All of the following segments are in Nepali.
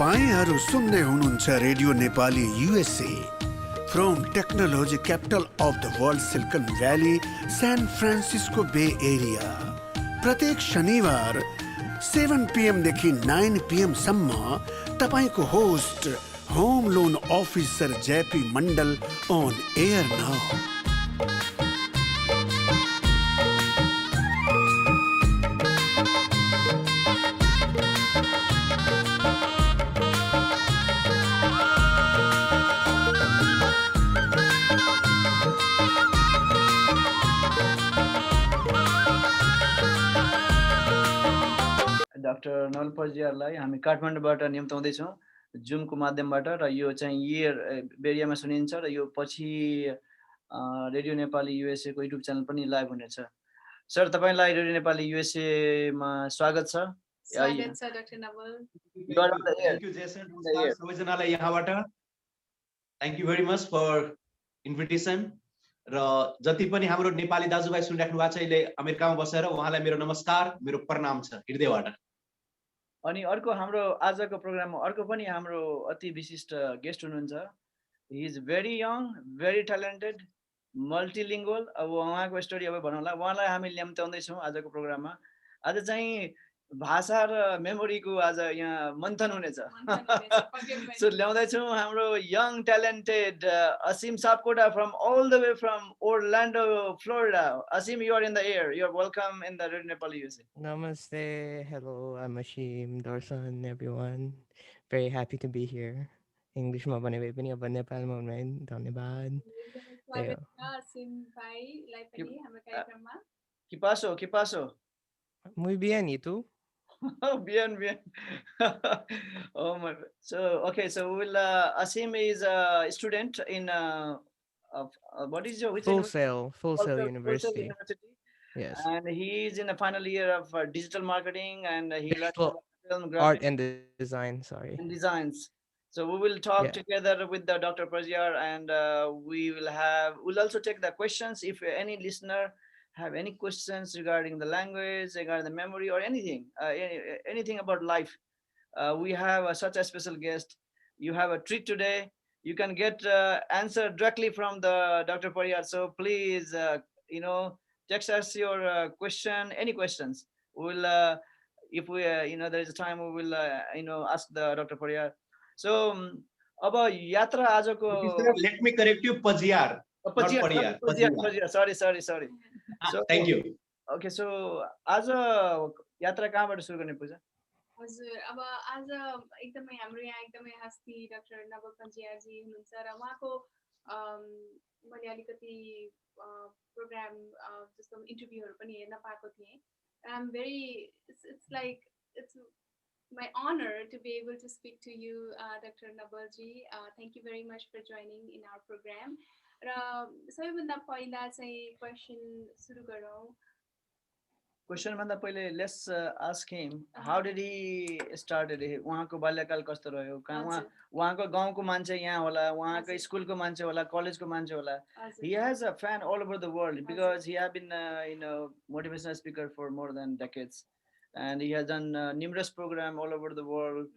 तपाईहरु सुन्दै हुनुहुन्छ radio Nepali USA from technology capital of the world silicon valley San Francisco bay area प्रत्येक शनिबार 7 PM देखि 9 PM सम्म तपाईको host home loan officer JP Mandal on air now. Doctor Naval परियारलाई हामी काठमाडौँबाट निम्ताउँदैछौँ जुमको माध्यमबाट र यो चाहिँ इयर बेरियामा सुनिन्छ र यो पछि रेडियो नेपाली युएसए को युट्युब च्यानल पनि लाइभ हुनेछ। सर तपाईलाई रेडियो नेपाली युएसए मा स्वागत छ। स्वागत छ doctor Naval. Thank you Jason. सबैजनालाई यहाँबाट thank you very much for invitation र जति पनि हाम्रो नेपाली दाजुभाइ सुनिराख्नु भएको छ अहिले अमेरिकामा बसेर उहाँलाई मेरो नमस्कार मेरो प्रणाम छ हृदयबाट। अनि अर्को हाम्रो आजको प्रोग्राममा अर्को पनि हाम्रो अति विशिष्ट गेस्ट हुनुहुन्छ। He is very young very talented multilingual. अब उहाँको स्टोरी अब भनौँला। उहाँलाई हामी ल्याम्ताउँदै छौँ आजको प्रोग्राममा। आज चाहिँ भाषा र मेमोरीको आज यहाँ मन्थन हुनेछ। सो ल्याउँदै छौँ हाम्रो young talented Asim Sapkota from all the way from Orlando Florida. Asim, you are in the air. You are welcome in the Radio Nepali USA. Namaste, hello, I'm Ashim, Dorsan, everyone. Very happy to be here. English ma bane bhai pani aba Nepal ma bhai dhanyabad. स्वागत छ असीम भाइलाई पनि हाम्रो कार्यक्रममा। Que pasó? Que pasó? Muy bien, ¿y tú? Bien, bien. Oh my. So okay, so we'll Asim is a student in what is your which Full university? Sail Full Sail University. University. Yes. And he is in the final year of digital marketing, and he learns Well, about film Art graphics and design, sorry. and designs. So we will talk Yeah. together with the Dr. Prazyar, and we'll also take the questions. If any listener have any questions regarding the language, regarding the memory, or anything, anything about life, we have such a special guest. You have a treat today. You can get answer directly from the Dr. Prazyar. So please, text us your question, any questions. We'll, if we, there is a time, we will, ask the Dr. Prazyar. So, अब यात्रा आजको let me correct you Pajiyar sorry. So, thank you. okay, so आज यात्रा कहाँबाट सुरु गर्ने पूजा? हजुर, अब आज एकदमै हाम्रो यहाँ एकदमै हस्ती डाक्टर नवल परियारजी हुनुहुन्छ र उहाँको मैले अलिकति प्रोग्राम जस्तो इन्टरभ्यूहरू पनि हेर्न पाएको थिएँ। I'm very, it's like, it's my honor to be able to speak to you, Dr. Navalji. Thank you very much for joining in our program. र सबैभन्दा पहिला चाहिँ क्वेसन सुरु गरौँ। क्वेसन भन्दा पहिले let's ask him how did he started. उहाँको बाल्यकाल कस्तो रह्यो? उहाँको गाउँको मान्छे यहाँ होला, उहाँको स्कुलको मान्छे होला, कलेजको मान्छे होला। He has a fan all over the world because he have been motivational speaker for more than decades, and he has done numerous program all over the world.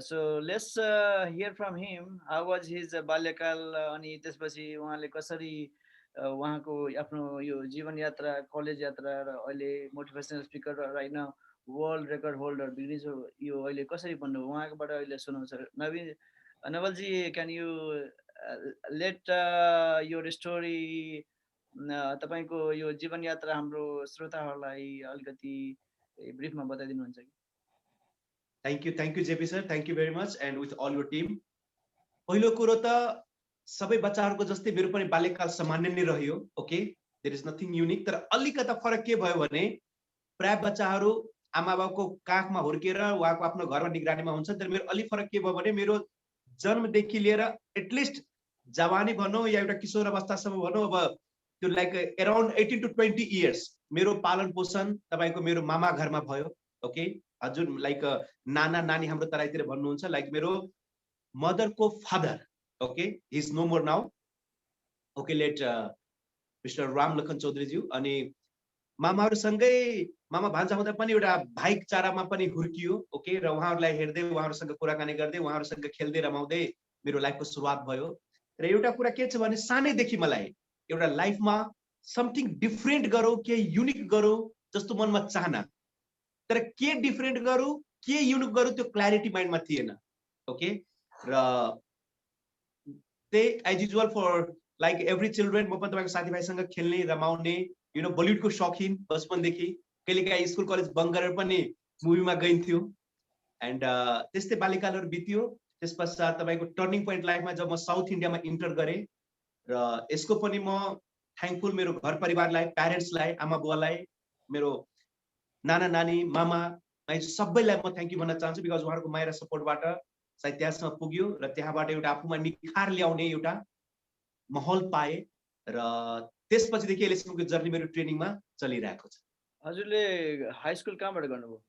So let's hear from him. How was his balyakal? अनि त्यसपछि उहाँले कसरी उहाँको आफ्नो यो जीवन यात्रा, कलेज यात्रा र अहिले मोटिभेसनल स्पिकर र right now world record holder बिग्रिज यो अहिले कसरी बन्नु उहाँकोबाट अहिले सुनाउँछ। नवलजी, can you let your story, तपाईको यो जीवन यात्रा हाम्रो श्रोताहरूलाई अलिकति ब्रिफमा बताइदिनुहुन्छ कि? Thank you JP sir, thank you very much and with all your team. पहिलो कुरो त सबै बच्चाहरूको जस्तै मेरो पनि बाल्यकाल सामान्य नै रह्यो। Okay, there is nothing unique. तर अलिकता फरक के भयो भने प्राय बच्चाहरू आमा बाबुको काखमा हुर्केर उहाँको आफ्नो घरमा निगरानीमा हुन्छ। तर मेरो अलि फरक के भयो भने मेरो जन्मदेखि लिएर एटलिस्ट जवानी भनौँ या एउटा किशोर अवस्थासम्म भनौँ, अब त्यो लाइक अराउन्ड 18 to 20 इयर्स मेरो पालन पोषण तपाईको मेरो मामा घरमा भयो। ओके, हजुर, लाइक नाना नानी हाम्रो तराईतिर भन्नुहुन्छ, लाइक मेरो मदरको father, okay, he is no more now. Okay, let Mr. Ram Lakhan Chaudhary ji, अनि मामाहरूसँगै मामा भान्जा हुँदा पनि एउटा भाइचारामा पनि हुर्कियो ओके र उहाँहरूलाई हेर्दै उहाँहरूसँग कुराकानी गर्दै उहाँहरूसँग खेल्दै रमाउँदै मेरो लाइफको सुरुवात भयो र एउटा कुरा के छ भने सानैदेखि मलाई एउटा लाइफमा समथिङ डिफरेन्ट गरौँ के युनिक गरौँ जस्तो मनमा चाहना तर के डिफरेन्ट गरौँ के युनिक गरौँ त्यो क्ल्यारिटी माइन्डमा थिएन ओके र त्यही as usual for like every children म पनि तपाईँको साथीभाइसँग खेल्ने रमाउने यु नो बलिउडको शौकिन बचपनदेखि कहिलेकाहीँ स्कुल कलेज बङ्क गरेर पनि मुभीमा गइन्थ्यो एन्ड त्यस्तै बाल्यकालहरू बित्यो त्यस पश्चात तपाईँको टर्निङ पोइन्ट लाइफमा जब म साउथ इन्डियामा इन्टर गरेँ र यसको पनि म थ्याङ्कफुल मेरो घर परिवारलाई प्यारेन्ट्सलाई आमा बुवालाई मेरो नाना नानी मामा सबैलाई म थ्याङ्क यू भन्न चाहन्छु बिकज उहाँहरूको माया र सपोर्टबाट सायद त्यहाँसम्म पुग्यो र त्यहाँबाट एउटा आफूमा निखार ल्याउने एउटा माहौल पाए र त्यसपछिदेखि अहिलेसम्मको जर्नी मेरो ट्रेनिङमा चलिरहेको छ हजुरले हाई स्कुल कहाँबाट गर्नुभयो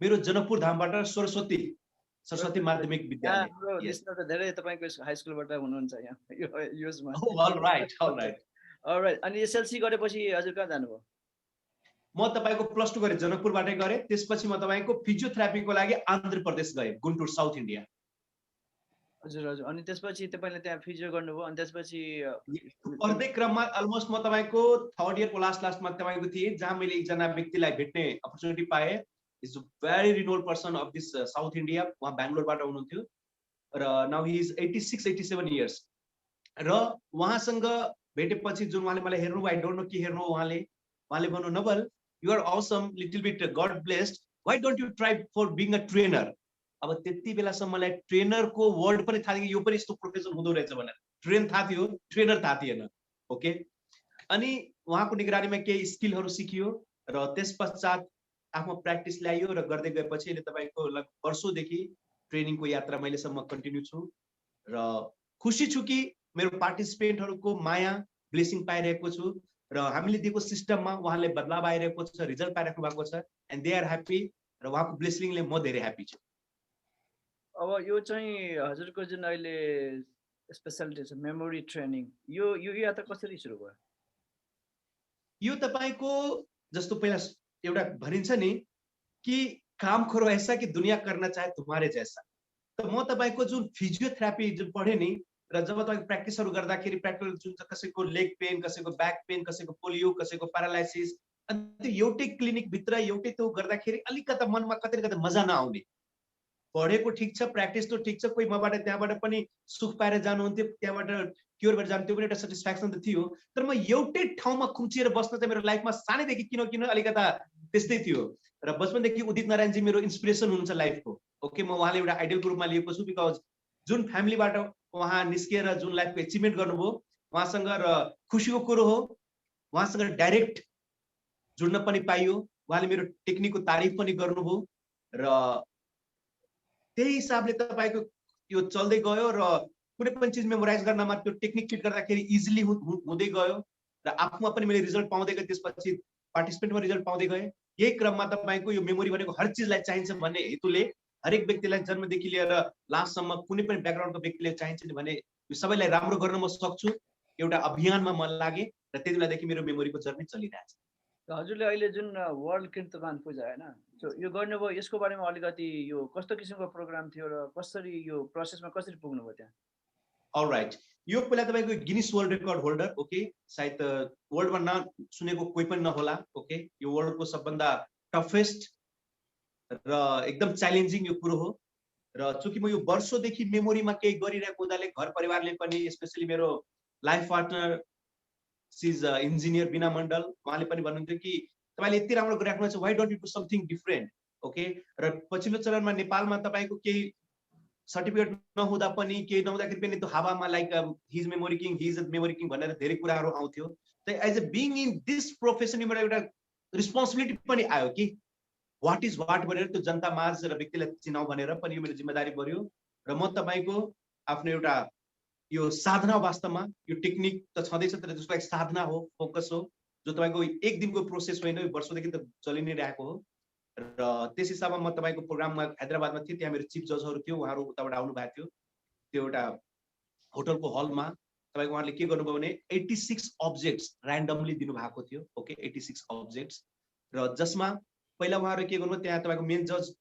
मेरो जनकपुर धामबाट सरस्वती माध्यमिक विद्यालय हाम्रो लिसनर त धेरै तपाईँको हाई स्कुलबाट हुनुहुन्छ यहाँ युएसमा अलराइट अलराइट अनि एसएलसी गरेपछि हजुर कहाँ जानुभयो म तपाईँको प्लस 2 गरेँ जनकपुरबाटै गरेँ त्यसपछि म तपाईँको फिजियोथेरापीको लागि आन्ध्र प्रदेश गएँ गुन्टुर साउथ इन्डिया हजुर हजुर अनि त्यसपछि तपाईँले त्यहाँ फिजियो गर्नुभयो अनि त्यसपछि पढ्दै क्रममा अलमोस्ट म तपाईँको थर्ड इयरको लास्टमा तपाईँको थिएँ जहाँ मैले एकजना व्यक्तिलाई भेट्ने अपर्च्युनिटी पाएँ is very Reynold person of this south India उहाँ बेङ्गलोरबाट हुनुहुन्थ्यो र नाउ हि इज 86-87 इयर्स र उहाँसँग भेटेपछि जुन उहाँले मलाई हेर्नु आई डोन्ट नो के हेर्नु उहाँले भन्नु Naval you are awesome little bit god blessed why don't you try for being a trainer अब त्यति बेलासम्म मलाई ट्रेनरको वर्ड पनि थाहा थियो यो पनि यस्तो प्रोफेसन हुँदो रहेछ भनेर ट्रेन थाहा थियो ट्रेनर थाहा थिएन ओके अनि उहाँको निगरानीमा केही स्किलहरू सिकियो र त्यस पश्चात आफ्नो प्र्याक्टिस ल्याइयो र गर्दै गएपछि अहिले तपाईँको वर्षौँदेखि ट्रेनिङको यात्रा मैलेसम्म कन्टिन्यू छु र खुसी छु कि मेरो पार्टिसिपेन्टहरूको माया ब्लेसिङ पाइरहेको छु र हामीले दिएको सिस्टममा उहाँले बदलाव आइरहेको छ रिजल्ट पाइराख्नु भएको छ एन्ड दे आर ह्याप्पी र उहाँको ब्लेसिङले म धेरै ह्याप्पी छु अब यो चाहिँ हजुरको जुन अहिले स्पेसालिटी छ मेमोरी ट्रेनिङ यो यात्रा कसरी सुरु भयो यो तपाईँको जस्तो पहिला एउटा भनिन्छ नि कि काम करो ऐसा कि दुनिया करना चाहे तुम्हारे जैसा त म तपाईँको जुन फिजियोथेरापी जुन पढेँ नि र जब तपाईँको प्र्याक्टिसहरू गर्दाखेरि प्र्याक्टिकल जुन कसैको लेग पेन कसैको ब्याक पेन कसैको पोलियो कसैको प्यारालाइसिस अनि त्यो एउटै क्लिनिकभित्र एउटै त्यो गर्दाखेरि अलिकता मनमा कतै कतै मजा नआउने पढेको ठिक छ प्र्याक्टिस त ठिक छ कोही मबाट त्यहाँबाट पनि सुख पाएर जानुहुन्थ्यो त्यहाँबाट क्योर भएर जानु त्यो पनि एउटा सेटिस्फ्याक्सन त थियो तर म एउटै ठाउँमा खुम्चिएर बस्न चाहिँ मेरो लाइफमा सानैदेखि किन अलिकता त्यस्तै थियो र बचपनदेखि उदित नारायणजी मेरो इन्सपिरेसन हुनुहुन्छ लाइफको ओके म उहाँले एउटा आइडियल ग्रुपमा लिएको छु बिकज जुन फ्यामिलीबाट उहाँ निस्किएर जुन लाइफको एचिभमेन्ट गर्नुभयो उहाँसँग र खुसीको कुरो हो उहाँसँग डाइरेक्ट जुड्न पनि पाइयो उहाँले मेरो टेक्निकको तारिफ पनि गर्नुभयो र त्यही हिसाबले तपाईँको यो चल्दै गयो र कुनै पनि चिज मेमोराइज गर्नमा त्यो टेक्निक फिट गर्दाखेरि इजिली हुँदै गयो र आफूमा पनि मैले रिजल्ट पाउँदै गएँ त्यसपछि पार्टिसिपेन्टमा रिजल्ट पाउँदै गएँ यही क्रममा तपाईँको यो मेमोरी भनेको हर चिजलाई चाहिन्छ भन्ने हेतुले हरेक व्यक्तिलाई जन्मदेखि लिएर लास्टसम्म कुनै पनि ब्याकग्राउन्डको व्यक्तिले चाहिन्छ भने यो सबैलाई राम्रो गर्न म सक्छु एउटा अभियानमा म लागेँ र त्यति बेलादेखि मेरो मेमोरीको जर्नी चलिरहेछ हजुरले अहिले जुन वर्ल्ड कीर्तमान पूजा होइन यो गर्नुभयो यसको बारेमा अलिकति यो कस्तो किसिमको प्रोग्राम थियो र कसरी यो प्रोसेसमा कसरी पुग्नुभयो त्यहाँ अलराइट यो पहिला तपाईँको Guinness world record holder okay सायद वर्ल्डमा नसुनेको कोही पनि नहोला ओके यो वर्ल्डको सबभन्दा टफेस्ट र एकदम च्यालेन्जिङ यो कुरो हो र चूँकि म यो वर्षौँदेखि मेमोरीमा केही गरिरहेको हुँदाले घर परिवारले पनि स्पेसली मेरो लाइफ पार्टनर सिज इन्जिनियर बिना मण्डल उहाँले पनि भन्नुहुन्थ्यो कि तपाईँले यति राम्रो गरिराख्नु छ why don't you do something different okay र पछिल्लो चरणमा नेपालमा तपाईँको केही सर्टिफिकेट नहुँदा पनि केही नहुँदाखेरि पनि त्यो हावामा लाइक हिज मेमोरी किङ भनेर धेरै कुराहरू आउँथ्यो त as a being in this profession एउटा रिस्पोन्सिबिलिटी पनि आयो कि वाट इज वाट भनेर त्यो जनता माझ र व्यक्तिलाई चिनाउ भनेर पनि यो मेरो जिम्मेदारी बढ्यो र म तपाईँको आफ्नो एउटा यो साधना वास्तवमा यो टेक्निक त छँदैछ तर जसको एक साधना हो फोकस हो जो तपाईँको एक दिनको प्रोसेस होइन यो वर्षौँदेखि त चलि नै रहेको हो र त्यस हिसाबमा म तपाईँको प्रोग्राममा हैदराबादमा थिएँ त्यहाँ मेरो चिफ जजहरू थियो उहाँहरू उताबाट आउनु भएको थियो त्यो एउटा होटलको हलमा तपाईको उहाँले के गर्नुभयो भने 86 अब्जेक्ट्स र्यान्डमली दिनुभएको थियो ओके 86 अब्जेक्ट्स र जसमा पहिला उहाँहरु के गर्नुभयो त्यहाँ तपाईको मेन जज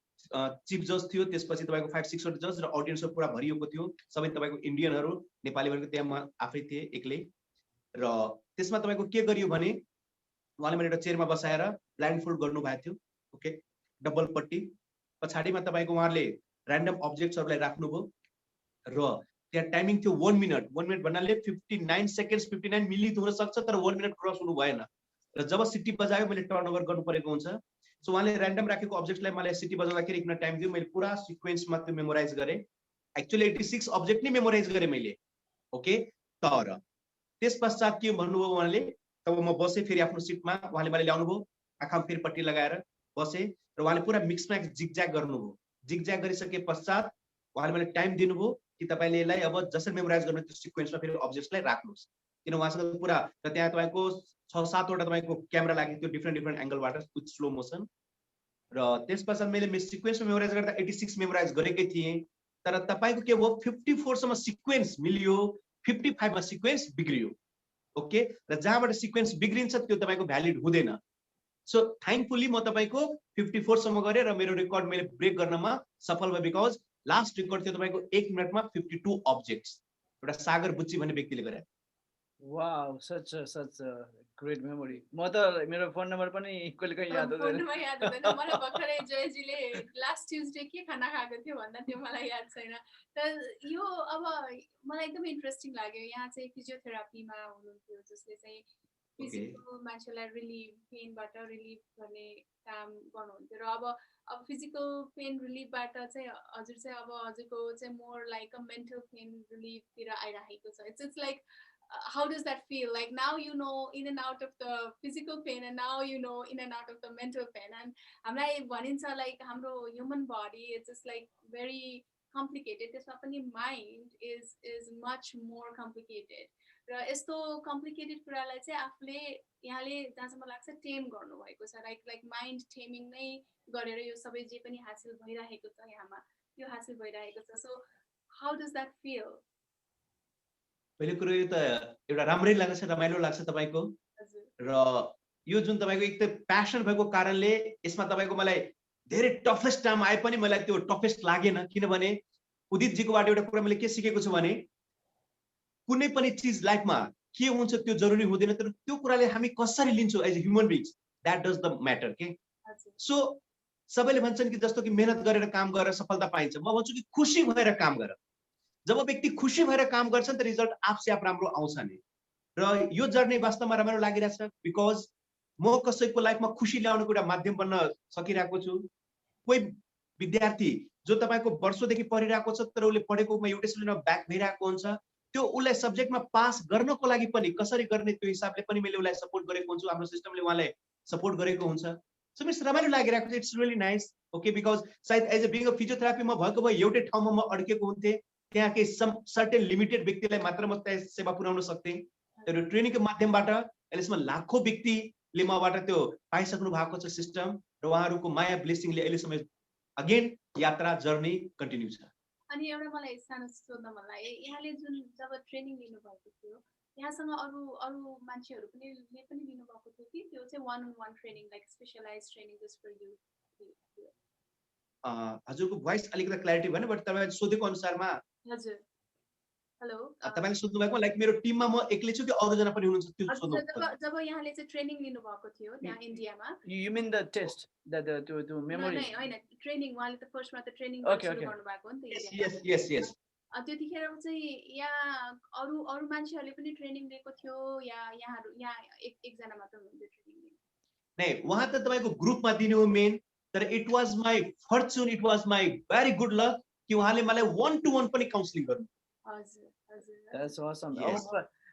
चिफ जज थियो त्यसपछि तपाईको 5-6 वटा जज र ऑडियन्सहरु पुरा भरिएको थियो सबै तपाईको इन्डियनहरु नेपालीहरुको त्यहाँ म आफै थिए एक्लै र त्यसमा तपाईको के गरियो भने उहाँले मैले एउटा चेयरमा बसाएर ब्लाइन्डफोल्ड गर्नु भएको थियो ओके डबल पट्टी पछाडीमा तपाईको उहाँले र्यान्डम अब्जेक्ट्सहरुलाई राख्नुभयो र त्यहाँ टाइमिङ थियो 1 मिनेट भन्नाले 59 सेकेन्ड्स 59 मिनेट हुन सक्छ तर 1 मिनेट क्रस हुनु भएन र जब सिटी बजायो मैले टर्नओभर गर्नु परेको हुन्छ सो उहाँले र्यान्डम राखेको अब्जेक्टलाई मलाई सिटी बजाउँदाखेरि एकना टाइम दियो मैले पुरा सिक्वेन्समा त्यो मेमोराइज गरे एक्चुअली 86 अब्जेक्ट नै मेमोराइज गरे मैले ओके तर त्यस पश्चात के भन्नुभयो उहाँले तब म बसे फेरि आफ्नो सिटमा उहाँले मलाई ल्याउनु भयो आँखामा फेरि पट्टी लगाएर बसे र उहाँले पुरा मिक्स म्याक्स जिगज्याग गर्नुभयो जिगज्याग गरिसके पश्चात उहाँले मलाई टाइम दिनुभयो कि तपाईले यसलाई अब जसरी मेमोराइज गर्नु त्यो सिक्वेन्समा फेरि अब्जेक्ट्सलाई राख्नुस् किन उहाँसँग पुरा र त्यहाँ तपाईको 6-7 वटा तपाईको क्यामेरा लागेको थियो डिफरेन्ट एंगलबाट विथ स्लो मोसन र त्यसपछि मैले सिक्वेन्समा मेमोराइज गर्दा 86 मेमोराइज गरेकै थिए तर तपाईको के भयो 54 सम्म सिक्वेन्स मिल्यो 55 मा सिक्वेन्स बिग्रियो ओके र जहाँबाट सिक्वेन्स बिग्रिन्छ त्यो तपाईको भ्यालिड हुँदैन सो थ्याङ्कफुली म तपाईको 54 सम्म गरे र मेरो रेकर्ड मैले ब्रेक गर्नमा सफल भए बिकज लास्ट रेकर्ड थियो तपाईको 1 मिनेटमा 52 अब्जेक्ट्स एउटा सागर बुच्ची भन्ने व्यक्तिले गरे वाउ सच ग्रेट मेमोरी म त मेरो फोन नम्बर पनि कहिले याद फोन हुँदैन नम्बर याद हुँदैन मलाई भर्खरै जयजीले लास्ट ट्युजडे के खाना खाएको थियो भन्दा त्यो मलाई याद छैन त यो अब मलाई एकदम इन्ट्रेस्टिङ लाग्यो यहाँ चाहिँ फिजियोथेरापीमा हुनुहुन्थ्यो जसले चाहिँ फिजिकल मान्छेलाई रिलिफ पेनबाट रिलिफ गर्ने काम गर्नुहुन्थ्यो र अब फिजिकल पेन रिलिफबाट चाहिँ हजुर चाहिँ अब हजुरको चाहिँ more like a mental pain रिलिफतिर आइरहेको छ it's like how does that feel like now you know in and out of the physical pain and now you know in and out of the mental pain and hamrai bhanincha like hamro human body it's just like very complicated त्यसमा पनि mind is much more complicated र यस्तो complicated कुरालाई चाहिँ आफूले यहाँले जहाँसम्म लाग्छ टेम गर्नु भएको छ like mind taming नै गरेर यो सबै जे पनि हासिल भइरहेको छ यहाँमा त्यो हासिल भइरहेको छ so how does that feel पहिले कुरो यो त एउटा राम्रै लाग्छ रमाइलो लाग्छ तपाईको र यो जुन तपाईको एक त प्यासन भएको कारणले यसमा तपाईको मलाई धेरै टफेस्ट टाइम आए पनि मलाई त्यो टफेस्ट लागेन किनभने उदित जीकोबाट एउटा कुरा मैले के सिकेको छु भने कुनै पनि चीज लाइफमा के हुन्छ त्यो जरुरी हुँदैन तर त्यो कुराले हामी कसरी लिन्छौं as a human being that does the matter के सो सबैले भन्छन् कि जस्तो कि मेहनत गरेर काम गरेर सफलता पाइन्छ म भन्छु कि खुशी भएर काम गर जब व्यक्ति खुशी भएर काम गर्छन् त रिजल्ट आफसे आप राम्रो आउँछ नि र यो जर्नी वास्तवमा राम्रो लागिरहेछ बिकज म कसैको लाइफमा खुशी ल्याउनको एउटा माध्यम बन्न सकिरहेको छु कोही विद्यार्थी जो तपाईको वर्षौंदेखि पढिरहेको छ तर उले पढेकोमा एउटै सिलेबसमा ब्याक भइरहेको हुन्छ त्यो उलाई सब्जेक्टमा पास गर्नको लागि पनि कसरी गर्ने त्यो हिसाबले पनि मैले उलाई सपोर्ट गरेको हुन्छु हाम्रो सिस्टमले उहाँलाई सपोर्ट गरेको हुन्छ सो मिस रमाइलो लागिरहेको छ it's really nice okay because सायद as a being a physiotherapy म भएको भए एउटै ठाउँमा म अड्केको हुन्थे त्यहाँ के सर्टेन लिमिटेड व्यक्तिलाई मात्र म त्यहाँ सेवा पुर्याउन सक्थे तर ट्रेनिङको माध्यमबाट यसमा लाखौं व्यक्तिले मबाट त्यो पाइसक्नु भएको छ सिस्टम र उहाँहरुको माया ब्लेसिङले अहिले समय अगेन यात्रा जर्नी कन्टिन्यू छ अनि एउटा मलाई सानो सोध्न मन लाग्यो यहाँले जुन जब ट्रेनिङ लिनु भएको थियो यहाँसँग अरु मान्छेहरु पनि लिनु भएको थियो कि त्यो चाहिँ one on one training like specialized training just for you हजुरको भोइस अलिकति क्ल्यारिटी भएन बट तपाईले सोधेको अनुसारमा हजुर हेलो तपाईले सोध्नु भएको लाइक मेरो टिममा म एक्लै छु कि अरु जना पनि हुनुहुन्छ त्यो सोध्नु जब यहाँले चाहिँ ट्रेनिङ लिनु भएको थियो त्यहाँ इन्डियामा you mean the test that the memory हैन ट्रेनिङ उहाँले त फर्स्टमा त ट्रेनिङ सुरु गर्नु भएको हो नि त यस त्यतिखेर चाहिँ यहाँ अरु मान्छेहरुले पनि ट्रेनिङ लिएको थियो या यहाँ एकजना मात्र हुनुहुन्थ्यो ट्रेनिङ लिने नै उहाँ त तपाईको ग्रुपमा दिने हो मेन तर it was my fortune it was my very good lock कि उहाँले मलाई 1-to-1 पनि काउन्सलिङ गर्नु हजुर that's awesome Yes.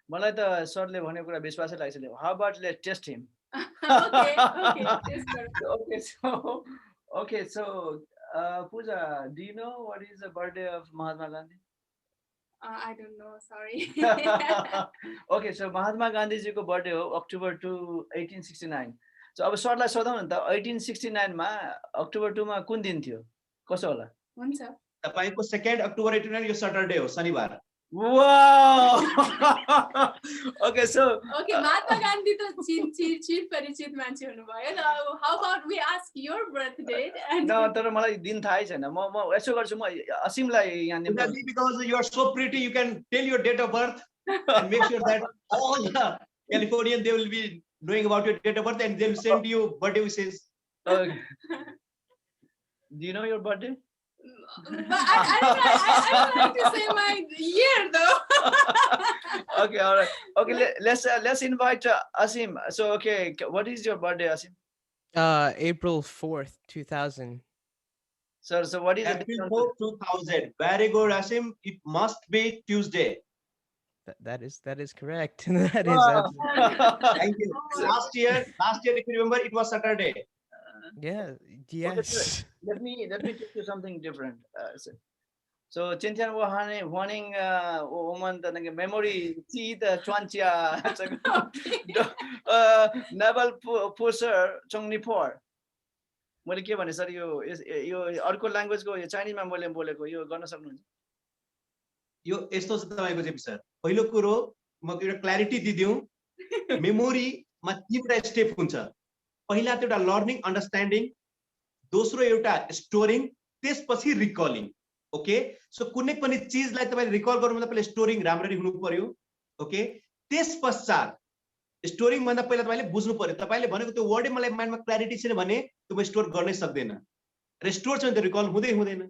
मलाई त सरले भनेको कुरा विश्वासै लाग्छ how about let's test him okay so Pooja do you know what is the birthday of Mahatma Gandhi I don't know sorry okay so Mahatma Gandhi ji ko birthday ho October 2 1869 so अब सरलाई सोधौं न त 1869 मा अक्टोबर 2 मा कुन दिन थियो कसो होला हुन्छ तपाईको 2 अक्टोबर 1889 यो सटरडे हो शनिबार Wow. Okay, so Okay, Mahatma Gandhi त चिर परिचित मान्छे हुनुभयो ल how about we ask your birth date and न तर मलाई दिन थाहै छैन म यसो गर्छु म असीमलाई यहाँ निम्तो Exactly, because you are so pretty, you can tell your date of birth and make sure that all the Californians they will be knowing about your date of birth and they'll send you birthday wishes. Okay. Do you know your birthday? but I don't like to say my year though. Okay, all right. Okay, let's invite Asim. So okay, what is your birthday, Asim? April 4th, 2000. Sir, so what is the April difference? 4, 2000. Very good, Asim. It must be Tuesday. That is correct. That is Wow. absolutely, Thank you. Last year, if you remember, it was Saturday. yeah, Okay, yes. let me teach you something different. So Chintian warning woman the memory see the chuanchia naval pusher chongni por. मैले के भने सर यो अर्को ल्याङ्ग्वेजको यो चाइनिजमा मैले बोलेको यो गर्न सक्नुहुन्छ यो यस्तो छ तपाईको जेपी सर पहिलो कुरो म एउटा क्ल्यारिटी दिदिउ मेमोरीमा तीनवटा स्टेप हुन्छ पहिला त एउटा लर्निङ अन्डरस्ट्यान्डिङ दोस्रो एउटा स्टोरिङ त्यसपछि रिकलिङ ओके सो कुनै पनि चीजलाई तपाईले रिकल गर्नुभन्दा पहिले स्टोरिङ राम्ररी हुनु पर्यो ओके त्यसपश्चात स्टोरिङ भन्दा पहिला तपाईले बुझ्नु पर्यो तपाईले भनेको त्यो वर्डै मलाई माइन्डमा क्ल्यारिटी छैन भने त्यो म स्टोर गर्नै सक्दैन र स्टोर छ भने त रिकल हुँदैन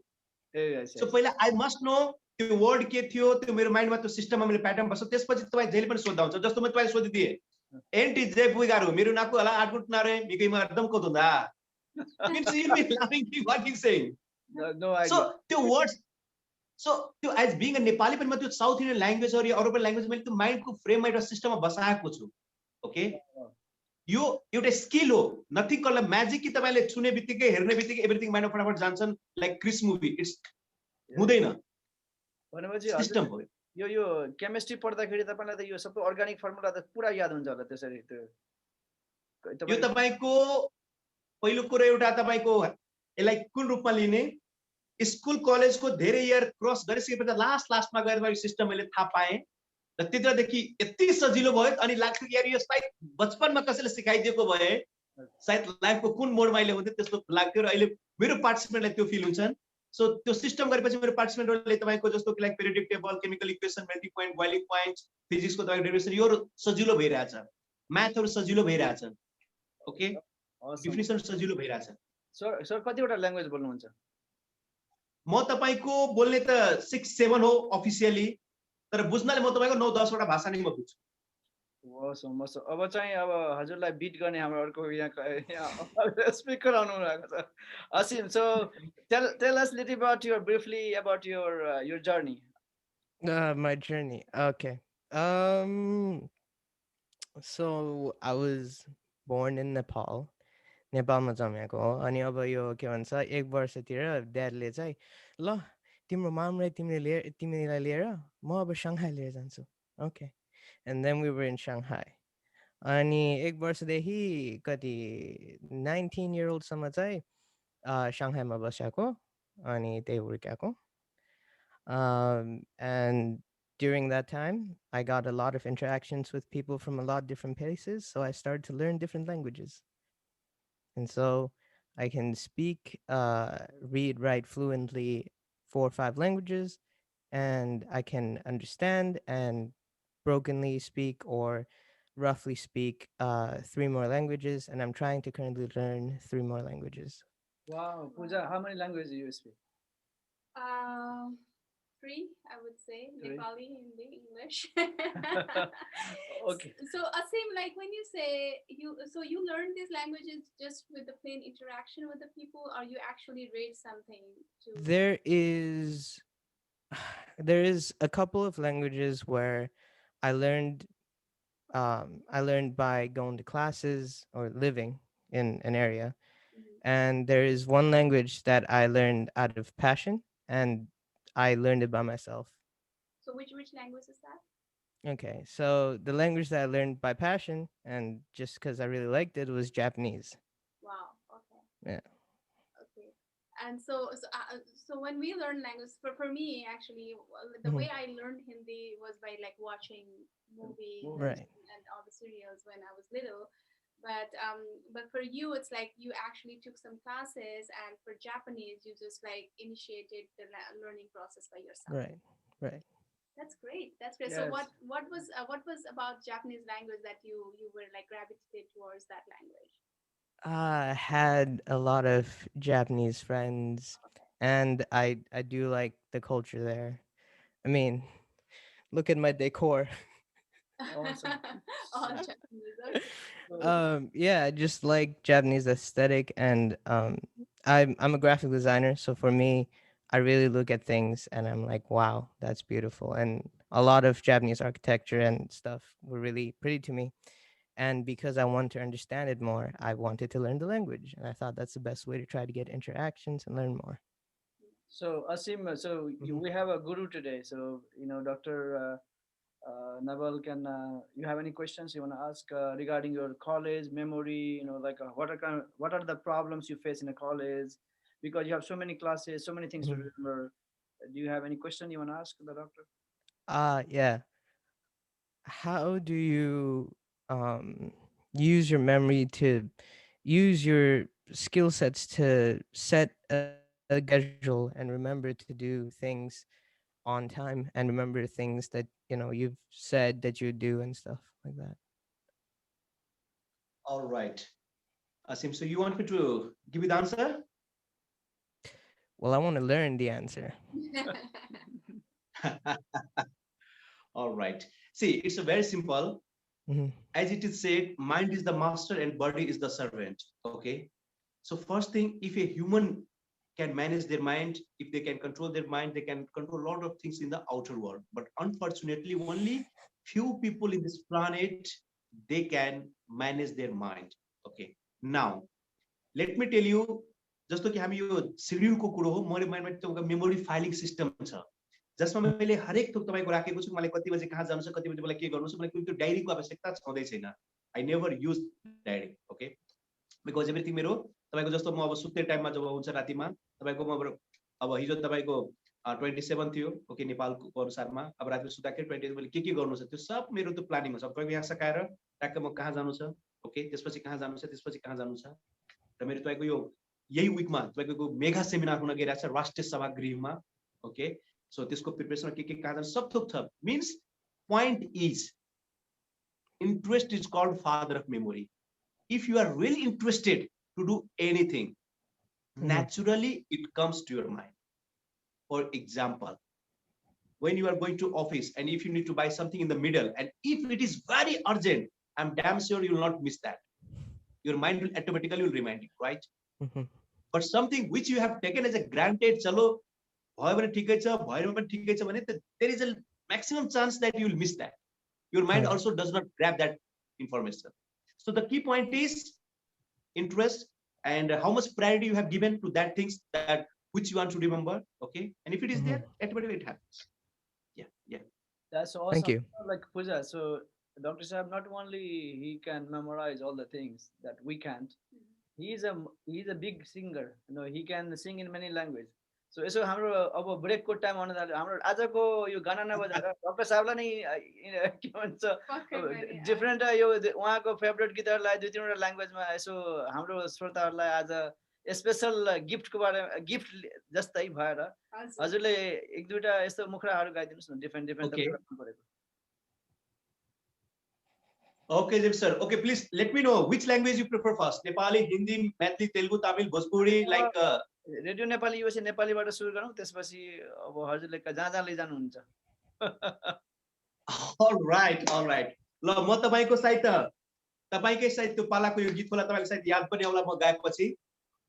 सो पहिला आई मस्ट नो त्यो वर्ड के थियो त्यो मेरो माइन्डमा त्यो सिस्टममा मेरो प्याटर्न बस्छ त्यसपछि तपाईँ जहिले पनि सोध्दा हुन्छ जस्तो म तपाईलाई सोधिदिए ఏంటి జేపు గారు మీరు నాకు అలా ఆడుకుంటున్నారే మీకు ఏమో అర్థం అవుతుందా means you will be loving what you saying no idea so त्यो वर्ड्स सो त्यो एज बीइङ अ नेपाली पनि म त्यो साउथ इन्डियन ल्याङ्ग्वेज और अरूको ल्याङ्ग्वेज मैले त्यो माइन्डको फ्रेममा एउटा सिस्टममा बसाएको छु ओके यो एउटा स्किल हो नथिङ कल म्याजिक कि तपाईले छुने बित्तिकै हेर्ने बित्तिकै एभ्रिथिङ माइन्डमा फटाफट जान्छन् लाइक क्रिस मुभी इट्स हुँदैन भनेपछि सिस्टम हजुर हो यो केमिस्ट्री पढ्दाखेरि तपाईलाई त यो सबै अर्गानिक फर्मुला त पुरा याद हुन्छ होला त्यसरी त्यो यो तपाईको पहिलो कुरा एउटा तपाईको यसलाई कुन रूपमा लिने स्कुल कलेजको धेरै इयर क्रस गरिसकेपछि लास्टमा गएर मैले सिस्टम मैले थाहा पाएँ र त्यतिबेलादेखि यति सजिलो भयो अनि लाग्थ्यो यार यो सायद बचपनमा कसैले सिकाइदिएको भए सायद लाइफको कुन मोडमा अहिले हुन्थ्यो त्यस्तो लाग्थ्यो र अहिले मेरो पार्टिसिपेन्टलाई त्यो फिल हुन्छन् सो त्यो सिस्टम गरेपछि मेरो पार्टिसिपेन्टहरूले तपाईँको जस्तो कि like periodic table chemical equation melting point boiling point फिजिक्सको तपाईँको डेरिभेसन यो सजिलो भइरहेछ म्याथहरू सजिलो भइरहेछ ओके डिफिनिसन सजिलो भइरहेछ सर कतिवटा ल्याङ्ग्वेज बोल्नुहुन्छ म तपाईको बोल्ने त 6-7 हो अफिसियली तर बुझ्नाले म तपाईको 9-10 वटा भाषा नै म बुझ्छु मस अब चाहिँ अब हजुरलाई बिट गर्ने हाम्रो अर्को यहाँ स्पिकर आउनु भएको छ असीम so tell us little about your briefly about your journey My journey. Okay. So I was born in Nepal. नेपालमा जन्मेको हो अनि अब यो के भन्छ 1 वर्षतिर ड्याडले चाहिँ ल तिम्रो मामलाई तिमीलाई लिएर म अब सङ्घाई लिएर जान्छु okay and then we were in Shanghai अनि 1 वर्षदेखि कति 19 year old सम्म चाहिँ सङ्घाईमा बसेको अनि त्यही हुर्केको and during that time I got a lot of interactions with people from a lot of different places, so I started to learn different languages. And so I can speak, read, write fluently 4 or 5 languages, and I can understand and brokenly speak or roughly speak 3 more languages, and I'm trying to currently learn 3 more languages. wow Pooja how many languages do you speak 3, I would say. 3. Nepali, Hindi, English. Okay. So Asim, like when you say you learn these languages just with the plain interaction with the people, or you actually read something to There is a couple of languages where I learned by going to classes or living in an area. And there is one language that I learned out of passion, and I learned it by myself. So which language is that? Okay, so the language that I learned by passion and just because I really liked it was Japanese. Wow. Okay. Yeah. Okay. And so when we learn language, for me actually, the way I learned Hindi was by like watching movies Right. and all the serials when I was little. But for you, it's like you actually took some classes, and for Japanese, you just like initiated the learning process by yourself. Right. Right. That's great. That's great. So Yes. what was about Japanese language that you were like gravitated towards that language? I had a lot of Japanese friends, and I do like the culture there. I mean, look at my decor. Awesome. All Japanese. Okay. Yeah, I just like Japanese aesthetic, and I'm a graphic designer, so for me, I really look at things and I'm like, wow, that's beautiful. And a lot of Japanese architecture and stuff were really pretty to me. And because I want to understand it more, I wanted to learn the language, and I thought that's the best way to try to get interactions and learn more. So Asim, Mhm. we have a guru today. So Dr. Naval, can you have any questions you want to ask regarding your college memory? Like what are the problems you face in a college? Because you have so many classes, so many things to Mhm. remember. Do you have any question you want to ask the doctor? Yeah. How do you um use your memory to use your skill sets to set a schedule and remember to do things on time and remember things that you've said that you do and stuff like that? All right. Asim, so you want me to give you the answer? Well, I want to learn the answer. All right. See, it's a very simple. Hmm. As it is said, mind is the master and body is the servant. Okay. So first thing, if a human can manage their mind, if they can control their mind, they can control a lot of things in the outer world. But unfortunately, only few people in this planet they can manage their mind. Okay. Now, let me tell you, जस्तो कि हामी यो सिड्युलको कुरो हो, मेरो माइन्डमा एउटा मेमोरी फाइलिङ सिस्टम छ जसमा मैले हरेक थोक तपाईँको राखेको छु, मलाई कति बजे कहाँ जानु छ, कति बजे मलाई के गर्नु छ, मलाई कुनै त्यो डायरीको आवश्यकता छँदै छैन. I never use diary. Okay, because everything मेरो तपाईँको जस्तो म अब सुत्ने टाइममा जब हुन्छ रातिमा तपाईँको म अब हिजो तपाईँको 27 थियो. ओके, नेपालको अनुसारमा अब राति सुत्दाखेरि 20 मैले के गर्नु छ त्यो सब मेरो त्यो प्लानिङमा छ. तपाईँको यहाँ सकाएर ट्याक्क म कहाँ जानु छ, ओके, त्यसपछि कहाँ जानु छ, त्यसपछि कहाँ जानु छ. र मेरो तपाईँको यो यही विकमा तपाईँको मेगा सेमिनार हुन गइरहेको छ राष्ट्रिय सभागृहमा. ओके, सो त्यसको प्रिपरेसन के कहाँ जानु सब थोक छ. Means point is interest is called father of memory. If you are really interested to do anything, naturally it comes to your mind. For example, when you are going to office and if you need to buy something in the middle and if it is very urgent, I'm damn sure you will not miss that. Your mind will automatically remind you, right? Mhm. But something which you have taken as a granted, chalo भयो भने ठिकै छ, भएन भने ठिकै छ भने there is a maximum chance that you will miss that. Your mind Right. also does not grab that information. So the key point is interest and how much priority you have given to that things that which you want to remember. Okay, and if it is there, automatically it happens. Yeah. That's awesome. Thank you. Like Pooja, so Dr. Saab, not only he can memorize all the things that we can't, he's a big singer. He can sing in many languages. So यसो हाम्रो अब ब्रेकको टाइम आउन थाल्यो. हाम्रो आजको यो गाना नबजाएर डक्टर साहबलाई नै के भन्छ डिफ्रेन्ट यो उहाँको फेभरेट गीतहरूलाई दुई तीनवटा ल्याङ्ग्वेजमा यसो हाम्रो श्रोताहरूलाई आज स्पेसल गिफ्टको बारेमा गिफ्ट जस्तै भएर हजुरले एक दुईटा यस्तो मुखराहरू गाइदिनुहोस् न डिफ्रेन्ट Okay. परेको. Okay, Jim sir. Okay, please let me know which language you prefer first. Nepali, Hindi, Maithili, Telugu, Tamil, Bhojpuri, like. Radio Nepali USA नेपालीबाट सुरु गरौँ, त्यसपछि अब हजुरले जहाँ जहाँ लैजानुहुन्छ. All right. ल म तपाईको सायद तपाईकै सायद त्यो पालाको यो गीत होला तपाईलाई सायद याद पनि आउला म गाएपछि.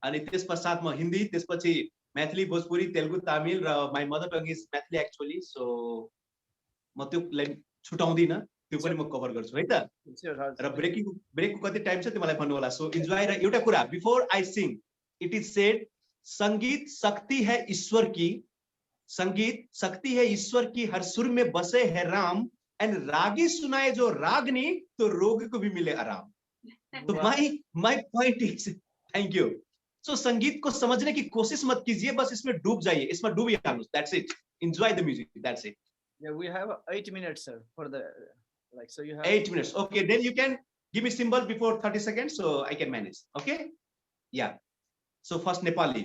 अनि त्यस पश्चात म हिन्दी, त्यसपछि मैथिली, भोजपुरी, तेलुगु, तमिल र my mother tongue is Maithili actually. So म त्यो लाइन छुटाउँदिन, त्यो पनि म कभर गर्छु है त. र ब्रेकको कति टाइम छ त्यो मलाई भन्नु होला. So enjoy. र एउटा कुरा before I sing, it is said संगीत शक्ति है ईश्वर की, संगीत शक्ति है ईश्वर की, हर सुर में बसे है राम, एंड रागी सुनाए जो रागनी तो रोग को भी मिले आराम. So my point is, thank you. So संगीत को समझने की कोशिश मत कीजिए, बस इसमें डूब जाइए, इसमें डूब हाल्नुहोस्, that's it, enjoy the music, that's it. Yeah, we have 8 minutes, sir, for the like. So you have 8 minutes, okay, then you can give me symbol before 30 seconds so I can manage, okay? Yeah, so first Nepali.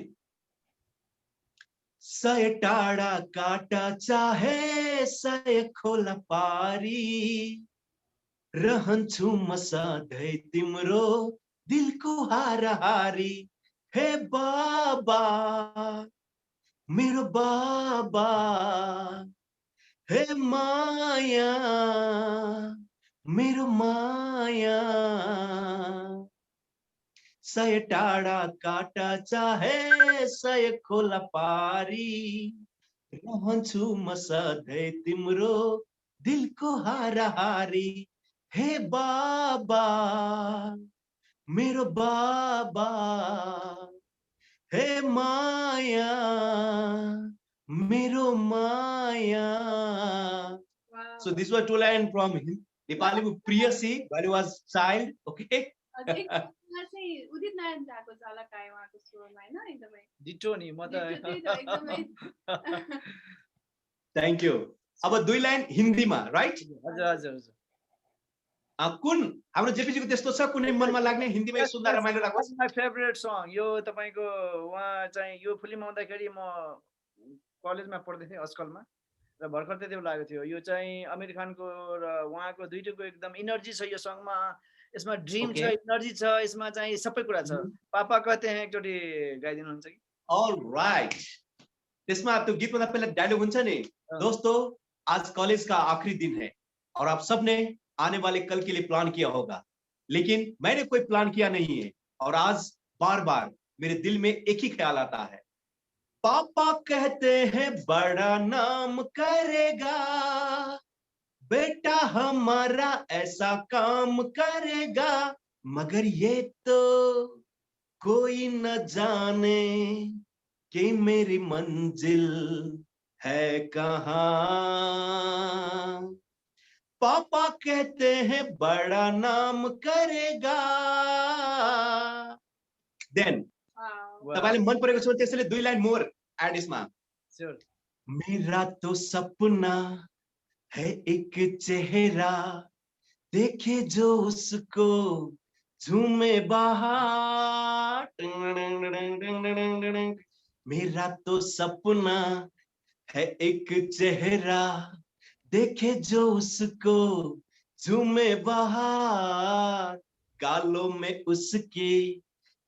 सय टाढा काटा चाहे सय खोला पारी, रहन्छु म सधैँ तिम्रो दिलको हाराहारी, हे बाबा मेरो बाबा, हे माया मेरो माया, सय टाढा काटा चाहे सय खोला पारी, रहन्छु म सधैँ तिम्रो दिलको हाराहारी, हे बाबा मेरो बाबा, हे माया मेरो माया. Wow. So these were two lines from Nepali Priyasi when he was child, okay? एकजना चाहिँ उदित नारायण झाको झलक आयो उहाँको स्वरमा हैन एकदमै ditto नि म त्यही त एकदमै त Thank you. अब दुई लाइन हिन्दीमा, राइट? हजुर हजुर हजुर कुन हाम्रो जेपीजी को त्यस्तो छ कुनै मनमा लाग्ने हिन्दीमा यो सुन्दा रमाइलो लाग्छ? माई फेभरेट सङ यो तपाईको उहाँ चाहिँ यो फिल्म आउँदाखेरि म कलेजमा पढ्दै थिएँ अस्कलमा र भर्खर त्यति बेला लागेको थियो यो चाहिँ आमिर खानको र उहाँको दुईटैको एकदम इनर्जी छ यो सङमा यसमा ड्रिम छ Okay. इनर्जी छ यसमा चाहिँ सबै कुरा छ पापा कहते हैं एकचोटि गाइदिनुहुन्छ कि All right. त्यसमा त्यो गीत भन्दा पहिला डायलॉग हुन्छ नि, दोस्तों आज कॉलेज का आखिरी दिन है और आप सबने आने वाले कल के लिए प्लान किया होगा, लेकिन मैंने कोई प्लान किया नहीं है और आज बार बार मेरे दिल में एक ही ख्याल आता है, पापा कहते हैं बड़ा नाम करेगा, बेटा हमारा ऐसा काम करेगा, मगर ये तो कोई न जाने कि मेरी मंजिल है कहाँ, पापा कहते हैं बड़ा नाम करेगा. देन तपाईले मन परेको छ त्यसैले दुई लाइन मोर एड यसमा. Sure. मेरा तो सपना है एक चेहरा, देखे जो उसको झूमे बाहर, मेरा तो सपना है एक चेहरा, देखे जो उसको झूमे बाहर, गालों में उसकी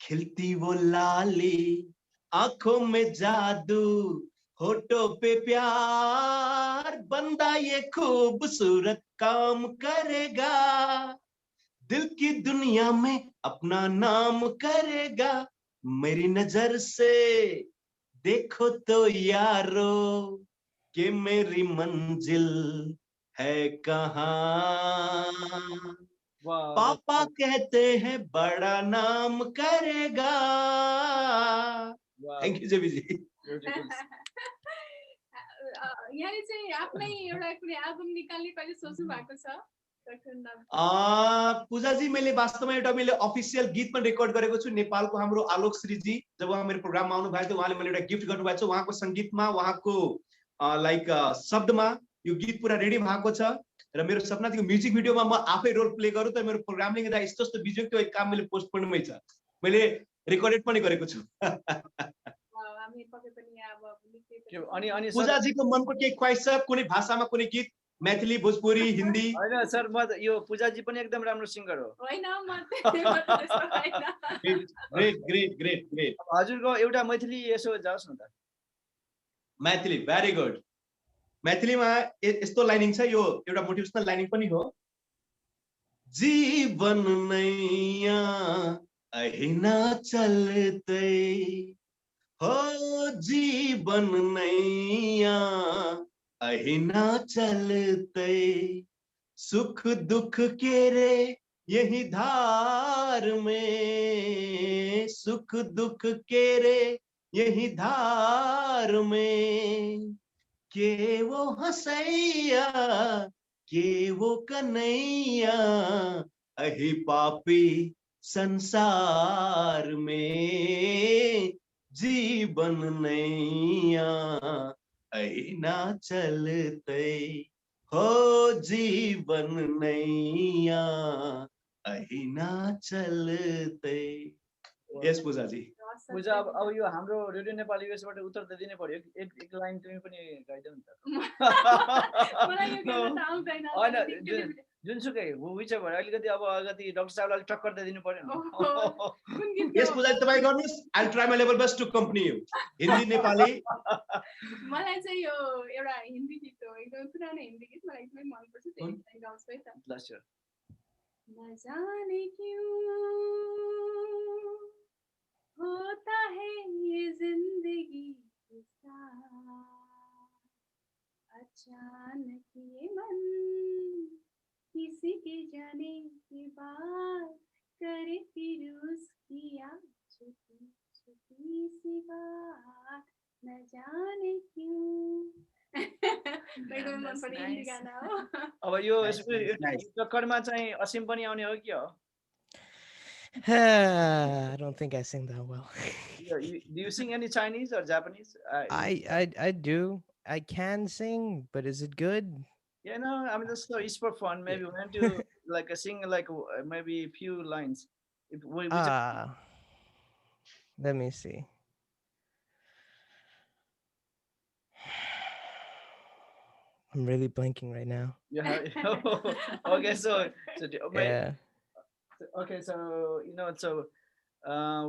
खिलती वो लाली, आंखों में जादू होठों पे प्यार, बंदा ये खूबसूरत काम करेगा, दिल की दुनिया में अपना नाम करेगा, मेरी नजर से देखो तो यारो कि मेरी मंजिल है कहाँ, Wow, पापा कहते हैं बड़ा नाम करेगा. wow, thank you JB ji. beautiful. यहाँले चाहिँ आफ्नै एउटा कुनै एल्बम निकाल्ने कहिले सोच्नु भएको छ डाक्टर नव? पूजा जी मैले वास्तवमा एउटा मैले अफिसियल गीत पनि रेकर्ड गरेको छु. नेपालको हाम्रो आलोक श्री जी जब उहाँ मेरो प्रोग्राममा आउनु भएको थियो उहाँले मैले एउटा गिफ्ट गर्नुभएको छ, उहाँको संगीतमा उहाँको लाइक शब्दमा यो गीत पुरा रेडी भएको छ र मेरो सपना थियो म्युजिक भिडियोमा म आफै रोल प्ले गरौँ त मेरो प्रोग्रामले गर्दा यस्तो यस्तो बिजोग त्यो काम मैले पोस्टपोनमै छ, मैले रेकर्डेड पनि गरेको छु. हामी पक्कै पनि अब निकै अनि अनि पूजा जी को मनको केही ख्वाइस छ कुनै भाषामा कुनै गीत, मैथिली, भोजपुरी, हिन्दी? हैन सर म यो पूजाजी पनि एकदम राम्रो सिङ्गर हो. होइन म त्यस्तो होइन. Great great great great. हजुरको एउटा मैथिली यसो जाओस् न त. Maithili very good. मैथिलीमा यस्तो लाइनिङ छ, यो एउटा मोटिभेसनल लाइनिङ पनि हो. जीवन नैया ऐना चलते हो, जीवन नैया ऐना चलते, सुख दुख के रे यही धार में, सुख दुख के रे यही धार में, के वो हंसैया के वो कन्हैया, अहि पापी संसार में जीवन नैया ऐना चलते हो जीवन नैया ऐना चलते यस पूजा जी पूजा अब यो हाम्रो रेडियो नेपाली युएसबाट उत्तर त दिनै पर्यो एक लाइन तिमी पनि गाइदेऊ नि त होइन जुनसुकै विच भयो अलिकति अब अलिकति डाक्टर साहबलाई अलिक टक्कर त दिनु पर्यो नि यस पूजा जी तपाईँ गर्नुहोस् I will try my level best to company you Hindi Nepali मलाई चाहिँ यो एउटा हिन्दी गीत हो एकदम पुरानो हिन्दी गीत मलाई एकदमै मनपर्छ त्यही गाउँछु है त ल स्योर न जाने क्यों होता है ये जिंदगी के साथ अचानक ये मन किसी के जाने के बाद करे फिर उसकी याद छुपी छुपी सी बात न जाने क्यों एकदम मन पर्ने हिन्दी गाना हो अब यो चक्करमा चाहिँ असीम पनि आउने हो कि हो I don't think I sing that well. Do you sing any Chinese or Japanese? I do. I can sing, but is it good? Yeah, no, I mean, that's it's for fun. Maybe we want to like sing like maybe a few lines. Let me see. I'm really blanking right now. Yeah. Okay, so Yeah. okay, so so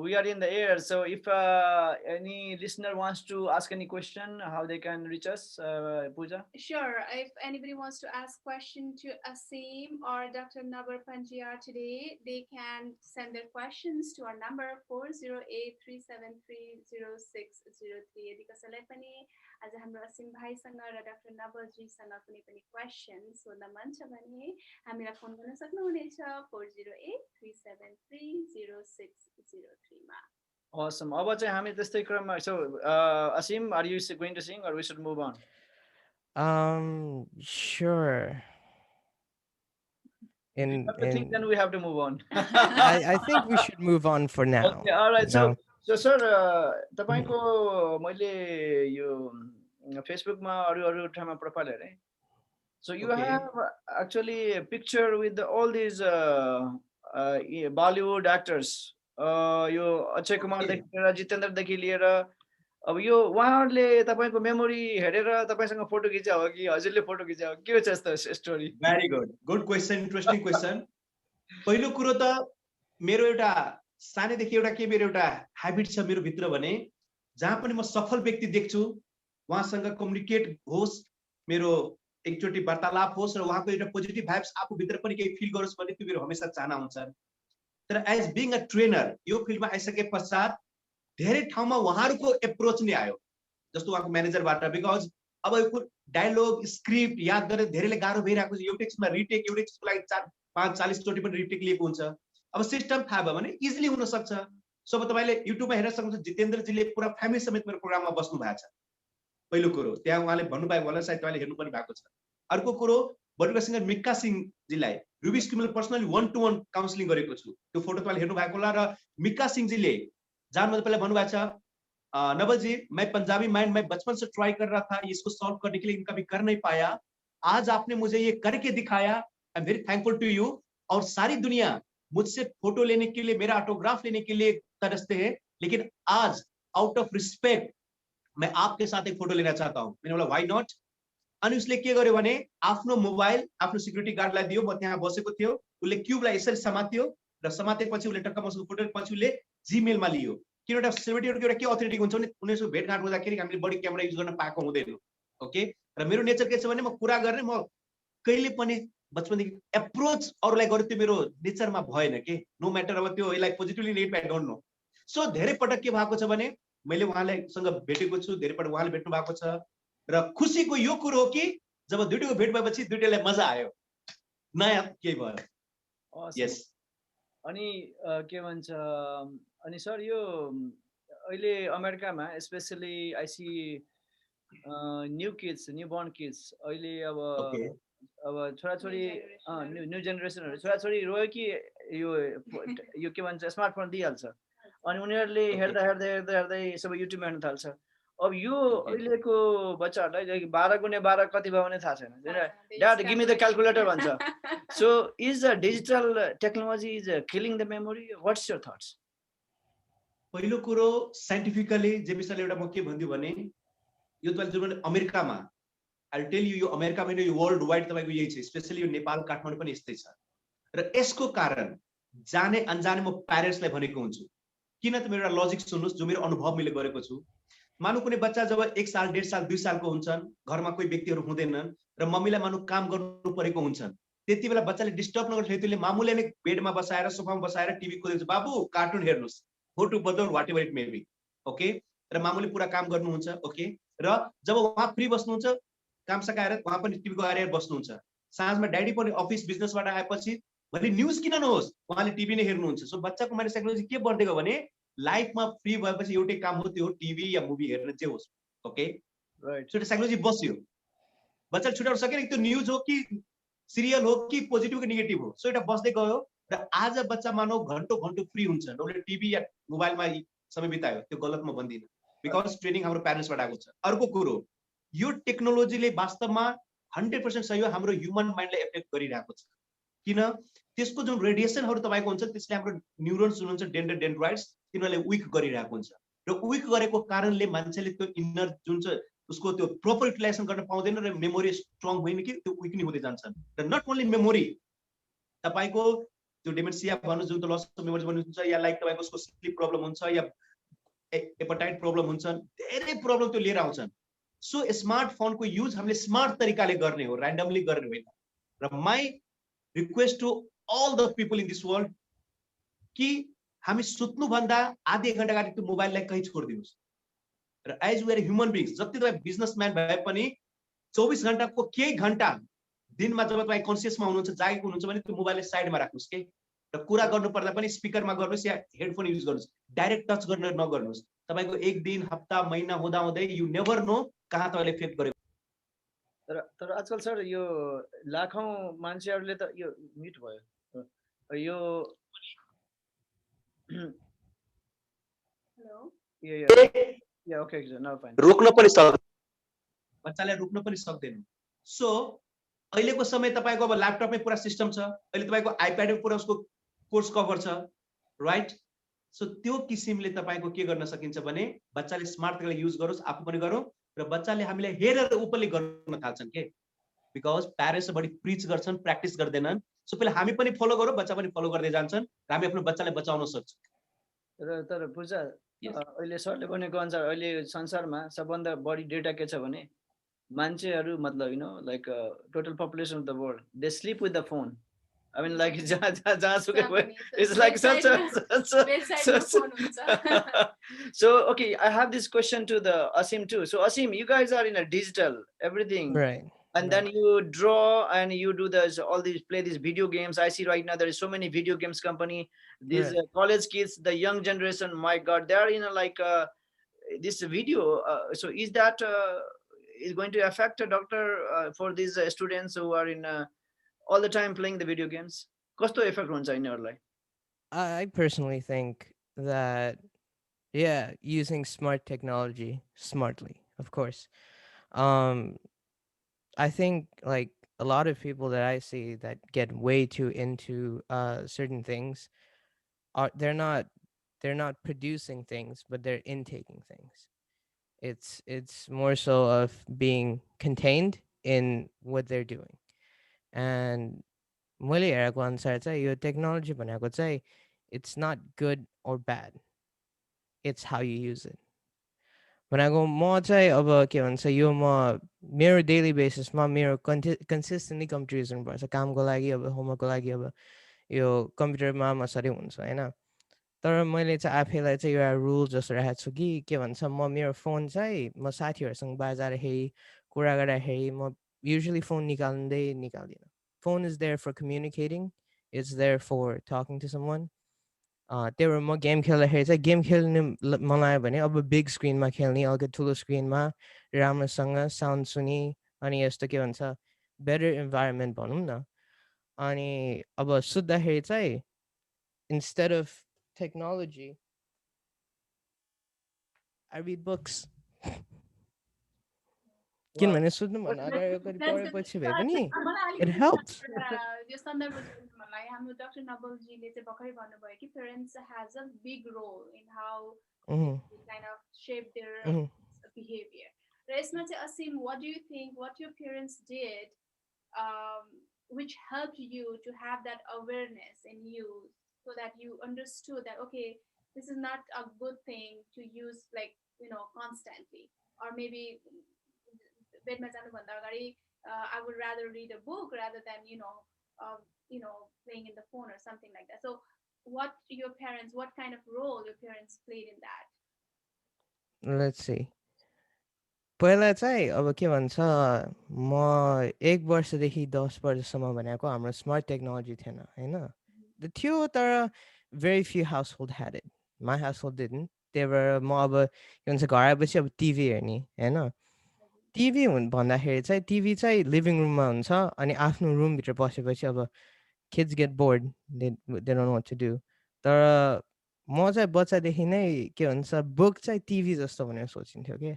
we are in the air. So if any listener wants to ask any question, how they can reach us, Pooja? Sure. If anybody wants to ask question to Asim or Dr. Nabar Panjiar today, they can send their questions to our number 408-373-0603. यदि कसैलाई पनि आज हाम्रो असीम भाइसँग र डाक्टर नवजीसँग कुनै पनि क्वेसन सोध्न मन छ भने हामीलाई फोन गर्न सक्नुहुनेछ 408-373-0603 मा Awesome. अब चाहिँ हामी त्यस्तै क्रममा so Asim, are you going to sing or we should move on? Sure. Then we have to move on. I think we should move on for now. Okay, all right. So sir, तपाईको मैले यो फेसबुकमा अरु ठाउँमा प्रोफाइल हेरे. So you have actually a picture with all these Bollywood actors. यो अक्षय कुमार देखि लिएर जितेन्द्र देखि लिएर अब यो उहाँहरुले तपाईको मेमोरी हेरेर तपाईसँग फोटो खिचे हो कि हजुरले फोटो खिचे हो के हो यस्तो story very good question interesting question पहिलो कुरो त मेरो एउटा सानैदेखि एउटा के मेरो एउटा ह्याबिट छ मेरो भित्र भने जहाँ पनि म सफल व्यक्ति देख्छु उहाँसँग कम्युनिकेट होस् मेरो एकचोटी वार्तालाप होस् र उहाँको एउटा पोजिटिभ भाइब्स आफू भित्र पनि केही फिल गरोस् भन्ने त्यो मेरो हमेशा चाहना हुन्छ तर एज बीइङ अ ट्रेनर यो फिल्डमा आइसके पश्चात धेरै ठाउँमा उहाँहरुको एप्रोच नै आयो जस्तो उहाँको म्यानेजरबाट बिकज अब यो डायलॉग स्क्रिप्ट याद गर्ने धेरैले गाह्रो भइरहेको छ एउटै एकछिनमा रिटेक एउटै एकछिनको लागि 4-5-40 चोटी पनि रिटेक लिएको हुन्छ अब सिस्टम थाहा भयो भने इजिली हुन सक्छ सो अब तपाईले युट्युबमा हेर्न सक्नुहुन्छ जितेन्द्रजीले पुरा फ्यामिली समेत मेरो प्रोग्राममा बस्नु भएको छ पहिलो कुरो त्यहाँ उहाँले भन्नुभएको होला सायद तपाईले हेर्नु पनि भएको छ अर्को कुरो Bollywood singer Mika सिंहजीलाई रुबिस Kimmel personally 1-to-1 counselling गरेको छु त्यो फोटो तपाईले हेर्नु भएको होला र मिक्का सिंहजीले जान मतलब पहले भन्नुभएको छ नवल जी मैं पंजाबी माइंड में बचपन से ट्राई कर रहा था इसको सॉल्व करने के लिए कभी कर नहीं पाया आज आपने मुझे ये करके दिखाया I am very thankful to you और सारी दुनिया मुझसे फोटो लेने के लिए मेरा ऑटोग्राफ लेने के लिए तरसते हैं लेकिन आज आउट ऑफ रिस्पेक्ट मैं आपके साथ एक फोटो लेना चाहता हूं मैंने बोला व्हाई नॉट अनि उसले के गर्यो भने आफ्नो मोबाइल आफ्नो सिक्युरिटी गार्डलाई दियो म त्यहाँ बसेको थियो उसले क्यूबलाई यसरी समात्यो र समातेपछि उसले टक्क मसँग फोटो पछि उसले जीमेल मा लियो किन एउटा सेलिब्रिटीहरुको एउटा के अथोरिटी हुन्छ भने उनीहरुसँग भेटघाट हुँदाखेरि हामीले बडी क्यामेरा युज गर्न पाएको हुँदैन ओके र मेरो नेचर के छ भने म कुरा गर्ने म कहिले पनि बचपनदेखि एप्रोच अरूलाई गर्नु त्यो मेरो नेचरमा भएन के नो म्याटर अब त्यो यसलाई positively negative I don't know so धेरै पटक के भएको छ भने मैले उहाँलाई सँग भेटेको छु धेरै पटक उहाँले भेट्नु भएको छ र खुसीको यो कुरो हो कि जब दुईटैको भेट भएपछि दुईटैलाई मजा आयो नयाँ के भयो यस अनि के भन्छ अनि सर यो अहिले अमेरिकामा specially I see new kids new born kids अहिले अब अब छोराछोरी generation-हरु। न्यू जेनेरेसनहरू छोराछोरी रोयो कि यो के भन्छ स्मार्टफोन दिइहाल्छ अनि उनीहरूले Okay. हेर्दा हेर्दै हेर्दै हेर्दै सबै युट्युबमा हेर्न थाल्छ अब यो Okay. अहिलेको बच्चाहरूलाई 12 × 12 कति भयो भने थाहा छैन They dad just give me the calculator भन्छ calculate. So is the digital technology is killing the memory what's your thoughts पहिलो कुरो साइन्टिफिकली जे विषयले एउटा म के भन्छु भने यो तपाईले जुन अमेरिकामा आई टेल यु यो अमेरिकामा यो वर्ल्ड वाइड तपाईको यही छ स्पेशली यो नेपाल काठमाडौँ पनि यस्तै छ र यसको कारण जाने अनजाने म प्यारेन्ट्सलाई भनेको हुन्छु किन त मेरो एउटा लजिक सुन्नुस् जो मेरो अनुभव मैले गरेको छु मानु कुनै बच्चा जब 1 साल 1.5 साल 2 सालको हुन्छन् घरमा कोही व्यक्तिहरू हुँदैनन् र मम्मीलाई मानु काम गर्नु परेको हुन्छन् त्यति बेला बच्चाले डिस्टर्ब नगर्छ त्यसले मामुले नै बेडमा बसाएर सोफामा बसाएर टिभी खोलेछ बाबु कार्टुन हेर्नुस् go to bother whatever it may be okay र मामुले पुरा काम गर्नुहुन्छ ओके र जब उहाँ फ्री बस्नुहुन्छ काम सकाएर उहाँ पनि टिभीको अगाडि बस्नुहुन्छ साँझमा ड्याडी पनि अफिस बिजनेसबाट आएपछि भोलि न्युज किन नहोस् उहाँले टिभी नै हेर्नुहुन्छ सो बच्चाको माइन्ड साइकोलोजी के बढ्दै गयो भने लाइफमा फ्री भएपछि एउटै काम हो त्यो टिभी या मुभी हेर्न जे होस् ओके राइट सो त्यो साइकोलोजी बस्यो बच्चाले छुटाउन सकेन त्यो न्युज हो कि सिरियल हो कि पोजिटिभ कि नेगेटिभ हो सो एउटा बस्दै गयो र आज बच्चा मानौ घन्टो घन्टो फ्री हुन्छ र उसले टिभी या मोबाइलमा समय बितायो त्यो गलत म भन्दिनँ बिकज ट्रेनिङ हाम्रो प्यारेन्ट्सबाट आएको छ अर्को कुरो यो टेक्नोलोजीले वास्तवमा 100% सही हो हाम्रो ह्युमन माइन्डलाई एफेक्ट गरिरहेको छ किन त्यसको जुन रेडिएसनहरू तपाईँको हुन्छ त्यसले हाम्रो न्युरोन्स जुन हुन्छ डेन्ड्राइट्स तिनीहरूले विक गरिरहेको हुन्छ र विक गरेको कारणले मान्छेले त्यो इनर जुन चाहिँ उसको त्यो प्रोपर युटिलाइजेसन गर्न पाउँदैन र मेमोरी स्ट्रङ होइन कि त्यो विक नै हुँदै जान्छन् र नट ओन्ली मेमोरी तपाईँको त्यो डिमेन्सिया भन्नु जुन लस अफ मेमोरी भन्नुहुन्छ या लाइक तपाईँको उसको स्लिप प्रब्लम हुन्छ या हेपाटाइट प्रब्लम हुन्छ धेरै प्रब्लम त्यो लिएर आउँछन् सो स्मार्टफोनको युज हामीले स्मार्ट तरिकाले गर्ने हो ऱ्यान्डमली गर्ने होइन र my request to all the people in this world कि हामी सुत्नुभन्दा आधी घन्टा अगाडि त्यो मोबाइललाई कहीँ छोडिदिनुहोस् र as we are human beings जति तपाईँ बिजनेसम्यान भए पनि 24 घन्टाको केही घन्टा दिनमा जब तपाईँ कन्सियसमा हुनुहुन्छ जागेको हुनुहुन्छ भने त्यो मोबाइललाई साइडमा राख्नुहोस् के र कुरा गर्नु पर्दा पनि स्पिकरमा गर्नुहोस् या हेडफोन युज गर्नुहोस् डाइरेक्ट टच गर्न नगर्नुहोस् तपाईँको एक दिन हप्ता महिना हुँदा हुँदै यु नेभर नो कहाँ तपाईँले इफेक्ट गर्यो तर आजकल सर यो लाखौं मान्छेहरूले त यो म्युट भयो यो Hello. या ओके नाउ फाइन रोक्न पनि सक्दैन बच्चालाई रोक्न पनि सक्दैन सो अहिलेको समय तपाईँको अब ल्यापटपमै पुरा सिस्टम छ अहिले तपाईँको आइप्याडमै पुरा उसको कोर्स कभर छ राइट सो त्यो किसिमले तपाईँको के गर्न सकिन्छ भने बच्चाले स्मार्ट तरिकाले युज गरोस् आफू पनि गरौँ र बच्चाले हामीलाई हेरेर उपले गर्न थाल्छन् के बिकज प्यारेन्ट्स बढी प्रिच गर्छन् प्र्याक्टिस गर्दैनन् सो पहिला हामी पनि फलो गरौँ बच्चा पनि फलो गर्दै जान्छन् र हामी आफ्नो बच्चालाई बचाउन सक्छौँ तर पूजा अहिले सरले भनेको अनुसार अहिले संसारमा सबभन्दा बढी डेटा के छ भने मान्छेहरू मतलब you know like total population of the world they sleep with the phone I mean, like, जहाँसुकै भयो. It's like such a so okay, I have this question to the Asim too. So Asim, you guys are in a digital everything, Right? And then you draw and you do this all these play these video games. I see right now there is so many video games company. These college kids, the young generation, my God, they are in a like this video. So is that is going to affect a doctor for these students who are in all the time playing the video games? Kasto effect huncha yinharulai? I personally think that, yeah, using smart technology smartly, of course. I think like a lot of people that I see that get way too into certain things are they're not producing things, but they're intaking things. It's more so of being contained in what they're doing. And मैले हेरेको अनुसार चाहिँ यो टेक्नोलोजी भनेको चाहिँ it's not good or bad. It's how you use it. भनेको म चाहिँ अब के भन्छ यो म मेरो डेली बेसिसमा मेरो कन्सिस्टेन्टली कम्प्युटर युज गर्नुपर्छ कामको लागि अब होमवर्कको लागि अब यो कम्प्युटरमा मसरी हुन्छ होइन तर मैले चाहिँ आफैलाई चाहिँ एउटा रुल जस्तो राखेको छु कि के भन्छ म मेरो फोन चाहिँ म साथीहरूसँग बाहिर जाँदाखेरि कुरा गर्दाखेरि म युजली फोन निकाल्दिनँ phone is there for communicating, it's there for talking to someone. त्यही भएर म गेम खेल्दाखेरि चाहिँ गेम खेल्ने मन लाग्यो भने अब बिग स्क्रिनमा खेल्ने अलिकति ठुलो स्क्रिनमा राम्रोसँग साउन्ड सुनि अनि यस्तो के भन्छ better environment भनौँ न अनि अब सुत्दाखेरि चाहिँ instead of technology I read books Wow. किनभने सुत्नुभन्दा अगाडि अगाडि That's good. पढेपछि भए पनि मलाई it अलिकति helps यो सन्दर्भ जोड्नु मन लाग्यो हाम्रो डाक्टर नवलजीले चाहिँ भर्खरै भन्नुभयो कि parents has a big role in how Mhm, kind of shape their mhm. behavior. र यसमा चाहिँ असीम what do you think what your parents did um, which helped you to have that awareness in you so that you understood that okay this is not a good thing to use like constantly or maybe bedमा जानुभन्दा अगाडि I would rather read a book rather than playing in the phone or something like that. So what kind of role your parents played in that? Let's see पहिला चाहिँ अब के भन्छ म 1 वर्षदेखि 10 वर्षसम्म भनेको हाम्रो स्मार्ट टेक्नोलोजी थिएन होइन थियो तर very few household had it my household didn't त्यही भएर म अब के भन्छ घर आएपछि अब टिभी हेर्ने होइन टिभी भन्दाखेरि चाहिँ टिभी चाहिँ लिभिङ रुममा हुन्छ अनि आफ्नो रुमभित्र बसेपछि अब kids get bored they don't know what to do तर म चाहिँ बच्चादेखि नै के भन्छ बुक चाहिँ टिभी जस्तो भनेर सोचिन्थ्यो कि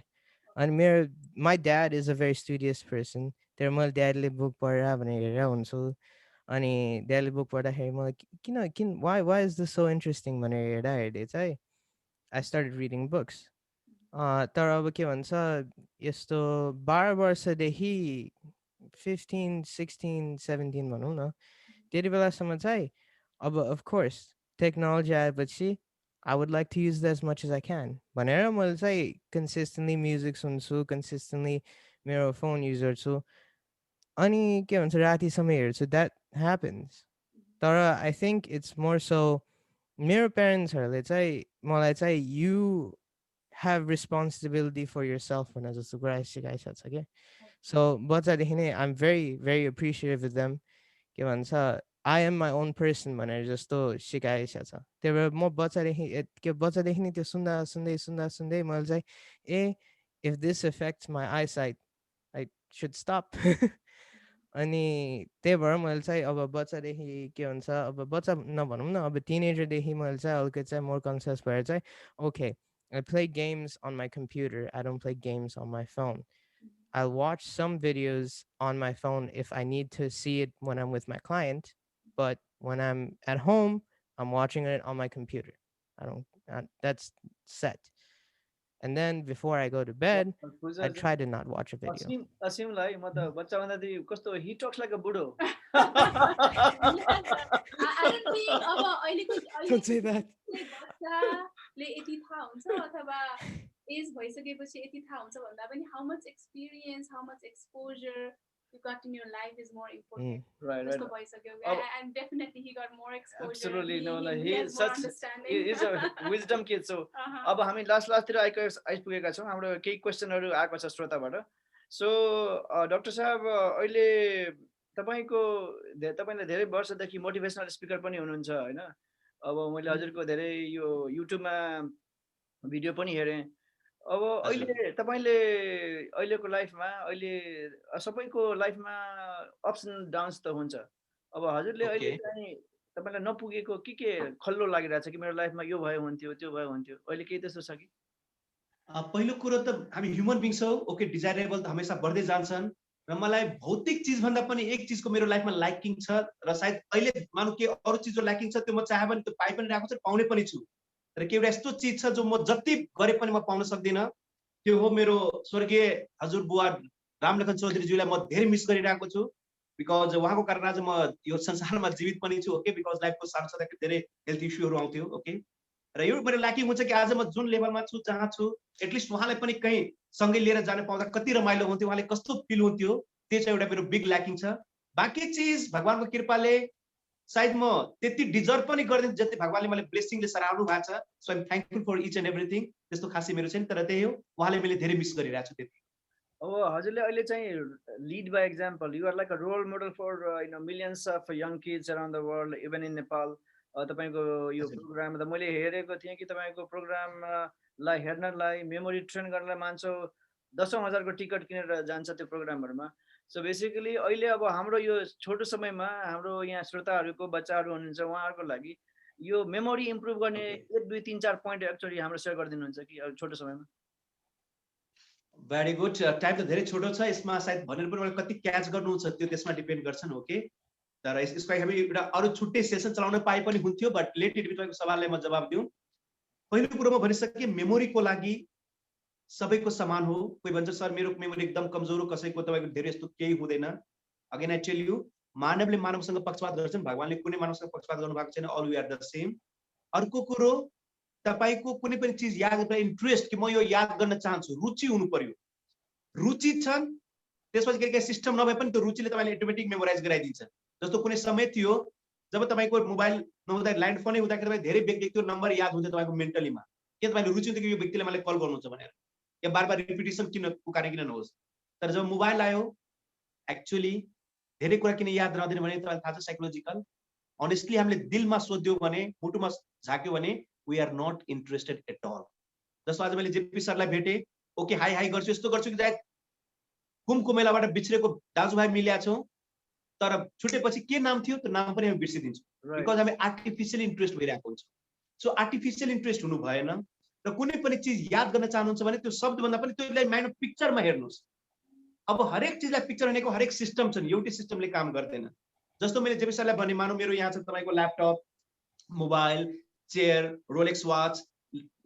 अनि मेरो my dad is a very studious person त्यही मैले ड्याडीले बुक पढेर भनेर हेरेर हुन्छु अनि ड्याडीले बुक पढ्दाखेरि मलाई किन किन why is this so interesting भनेर हेर्दा हेर्दै चाहिँ I started reading books तर अब के भन्छ यस्तो 12 वर्षदेखि 15 16 17 भनौँ न त्यति बेलासम्म चाहिँ अब of course टेक्नोलोजी आएपछि I would like to use it as much as I can भनेर मैले चाहिँ consistently music सुन्छु consistently मेरो phone user छु अनि के भन्छ रातिसम्म हेर्छु that happens तर I think it's more so मेरो प्यारेन्ट्सहरूले चाहिँ मलाई चाहिँ you have responsibility for yourself भनेर जस्तो कुरा सिकाइसकेको छ क्या so बच्चादेखि नै I'm very very appreciative of them के भन्छ I am my own person भनेर जस्तो सिकाइसकेको छ त्यही भएर म बच्चादेखि नै त्यो सुन्दा सुन्दै सुन्दा सुन्दै मैले चाहिँ if this affects my eyesight I should stop अनि त्यही भएर मैले चाहिँ अब बच्चादेखि के भन्छ अब बच्चा नभनौँ न अब टिनेजरदेखि मैले चाहिँ अलिकति चाहिँ मोर कन्सियस भएर चाहिँ okay I play games on my computer I don't play games on my phone I'll watch some videos on my phone if I need to see it when I'm with my client. But when I'm at home, I'm watching it on my computer. That's set. And then before I go to bed, I try to not watch a video. असीमलाई म त बच्चा भन्दाखेरि कस्तो he talks like a बुढो I don't think अब अहिलेको Don't say that. बच्चाले यति थाहा हुन्छ अथवा एज भइसकेपछि यति थाहा हुन्छ भन्दा पनि how much experience how much exposure you got in your life is more important. right जस्तो भइसक्यो and definitely he got more exposure. Absolutely no he he has is more such understanding. he is a wisdom kid so अब हामी लास्टतिर आइपुगेका छौँ हाम्रो केही क्वेशनहरू आएको छ श्रोताबाट सो डाक्टर साहब अहिले तपाईँले धेरै वर्षदेखि मोटिभेसनल स्पिकर पनि हुनुहुन्छ होइन अब मैले हजुरको धेरै यो युट्युबमा भिडियो पनि हेरेँ अब अहिले तपाईँले अहिलेको लाइफमा अहिले सबैको लाइफमा अप्स एन्ड डाउन्स त हुन्छ अब हजुरले अहिले चाहिँ तपाईँलाई नपुगेको के खल्लो लागिरहेछ कि मेरो लाइफमा यो भयो हुन्थ्यो त्यो भयो हुन्थ्यो अहिले केही त्यस्तो छ कि पहिलो कुरो त हामी ह्युमन बिङ्स हौ ओके डिजायरेबल त हमेसा बढ्दै जान्छन् र मलाई भौतिक चिज भन्दा पनि एक चिजको मेरो लाइफमा ल्याकिङ छ र सायद अहिले मानु के अरू चिजको ल्याकिङ छ त्यो म चाहे भने त्यो पाइ पनि रहेको छु पाउने पनि छु तर के एउटा यस्तो चिज छ जो म जति गरे पनि म पाउन सक्दिनँ त्यो हो मेरो स्वर्गीय हजुरबुवा रामलखन चौधरीज्यूलाई म धेरै मिस गरिरहेको छु बिकज उहाँको कारण आज म यो संसारमा जीवित पनि छु ओके बिकज लाइफको साथ साथै धेरै हेल्थ इस्युहरू आउँथ्यो ओके र यो मेरो ल्याकिङ हुन्छ कि आज म जुन लेभलमा छु जहाँ छु एटलिस्ट उहाँलाई पनि कहीँ सँगै लिएर जान पाउँदा कति रमाइलो हुन्थ्यो उहाँले कस्तो फिल हुन्थ्यो त्यो चाहिँ एउटा मेरो बिग ल्याकिङ छ बाँकी चिज भगवानको कृपाले सायद म त्यति डिजर्भ पनि गर्दिन जति भगवानले मलाई ब्लेसिङले सराउनु भएको छ so I'm thankful for each and everything त्यस्तो खासै मेरो छैन तर त्यही हो उहाँले मैले धेरै मिस गरिरहेको छु त्यति अब हजुरले अहिले चाहिँ lead by example you are like a role model for millions of young kids around the world even in Nepal तपाईँको यो प्रोग्राम त मैले हेरेको थिएँ कि तपाईँको प्रोग्रामलाई हेर्नलाई मेमोरी ट्रेन गर्नलाई मान्छौ 10,000 को टिकट किनेर जान्छ त्यो प्रोग्रामहरुमा सो बेसिकली अहिले अब हाम्रो यो छोटो समयमा हाम्रो यहाँ श्रोताहरूको बच्चाहरू हुनुहुन्छ उहाँहरूको लागि यो मेमोरी इम्प्रुभ गर्ने Okay. 1 2 3 4 पोइन्ट एक्चुअली हाम्रो सेयर गरिदिनुहुन्छ कि अब छोटो समयमा? Very good. टाइम त धेरै छोटो छ, यसमा सायद भनेर पनि मलाई कति क्याच गर्नुहुन्छ त्यो त्यसमा डिपेन्ड गर्छन्। ओके, तर यसको लागि हामी एउटा अरू छुट्टै सेसन चलाउन पाए पनि हुन्थ्यो, बट लेट इट बी। तपाईँको सवाललाई म जवाब दिउँ। पहिलो कुरो म भनिसकेँ, मेमोरीको लागि सबैको समान हो। कोही भन्छ सर मेरो मेमोरी एकदम कमजोर हो, कसैको तपाईँको धेरै यस्तो केही हुँदैन। अगेन आई टेल यु, मानवले मानवसँग पक्षपात गर्छन्, भगवानले कुनै मानवसँग पक्षपात गर्नु भएको छैन। All we are the same. अर्को कुरो, तपाईको कुनै पनि चीज याद गर्न इन्ट्रेस्ट कि म यो याद गर्न चाहन्छु, रुचि हुनु पर्यो। रुचि छन् त्यसपछि के सिस्टम नभए पनि त्यो रुचिले तपाईले अटोमेटिक मेमोराइज गराइदिन्छ। जस्तो कुनै समय थियो जब तपाईको मोबाइल नहुँदा ल्यान्ड फोनै हुँदाखेरि तपाईँ धेरै व्यक्तिको नम्बर याद हुन्थ्यो तपाईँको मेन्टलीमा, के तपाईले रुचि हुन्थ्यो कि यो व्यक्तिले मलाई कल गर्नुहुन्छ भनेर, या बार बार रिपिटेसन किन पुकारे किन नहोस्। तर जब मोबाइल आयो एक्चुअली धेरै कुरा किन याद रहँदैन भने तपाईलाई थाहा छ साइकोलोजिकल, अनेस्टली हामीले दिलमा सोध्यो भने, मुटुमा झाक्यो भने we are not interested at all. जस्तो आज मैले जेपी सरलाई भेटे, ओके हाई हाई गर्छु, यस्तो गर्छु कि सायद कुमको मेलाबाट बिछरेको दाजुभाइ मिल्या छौँ, तर छुटेपछि के नाम थियो त्यो नाम पनि हामी बिर्सिदिन्छौँ, बिकज हामी आर्टिफिसियल इन्ट्रेस्ट भइरहेको हुन्छ। सो आर्टिफिसियल इन्ट्रेस्ट हुनु भएन। र कुनै पनि चिज याद गर्न चाहनुहुन्छ भने त्यो शब्दभन्दा पनि त्यसलाई माइन्ड पिक्चरमा हेर्नुहोस्। अब हरेक चिजलाई पिक्चर भनेको हरेक सिस्टम छ नि, एउटै सिस्टमले काम गर्दैन। जस्तो मैले जेपी सरलाई भने, मानौ मेरो यहाँ छ तपाईँको laptop, mobile, chair, Rolex watch,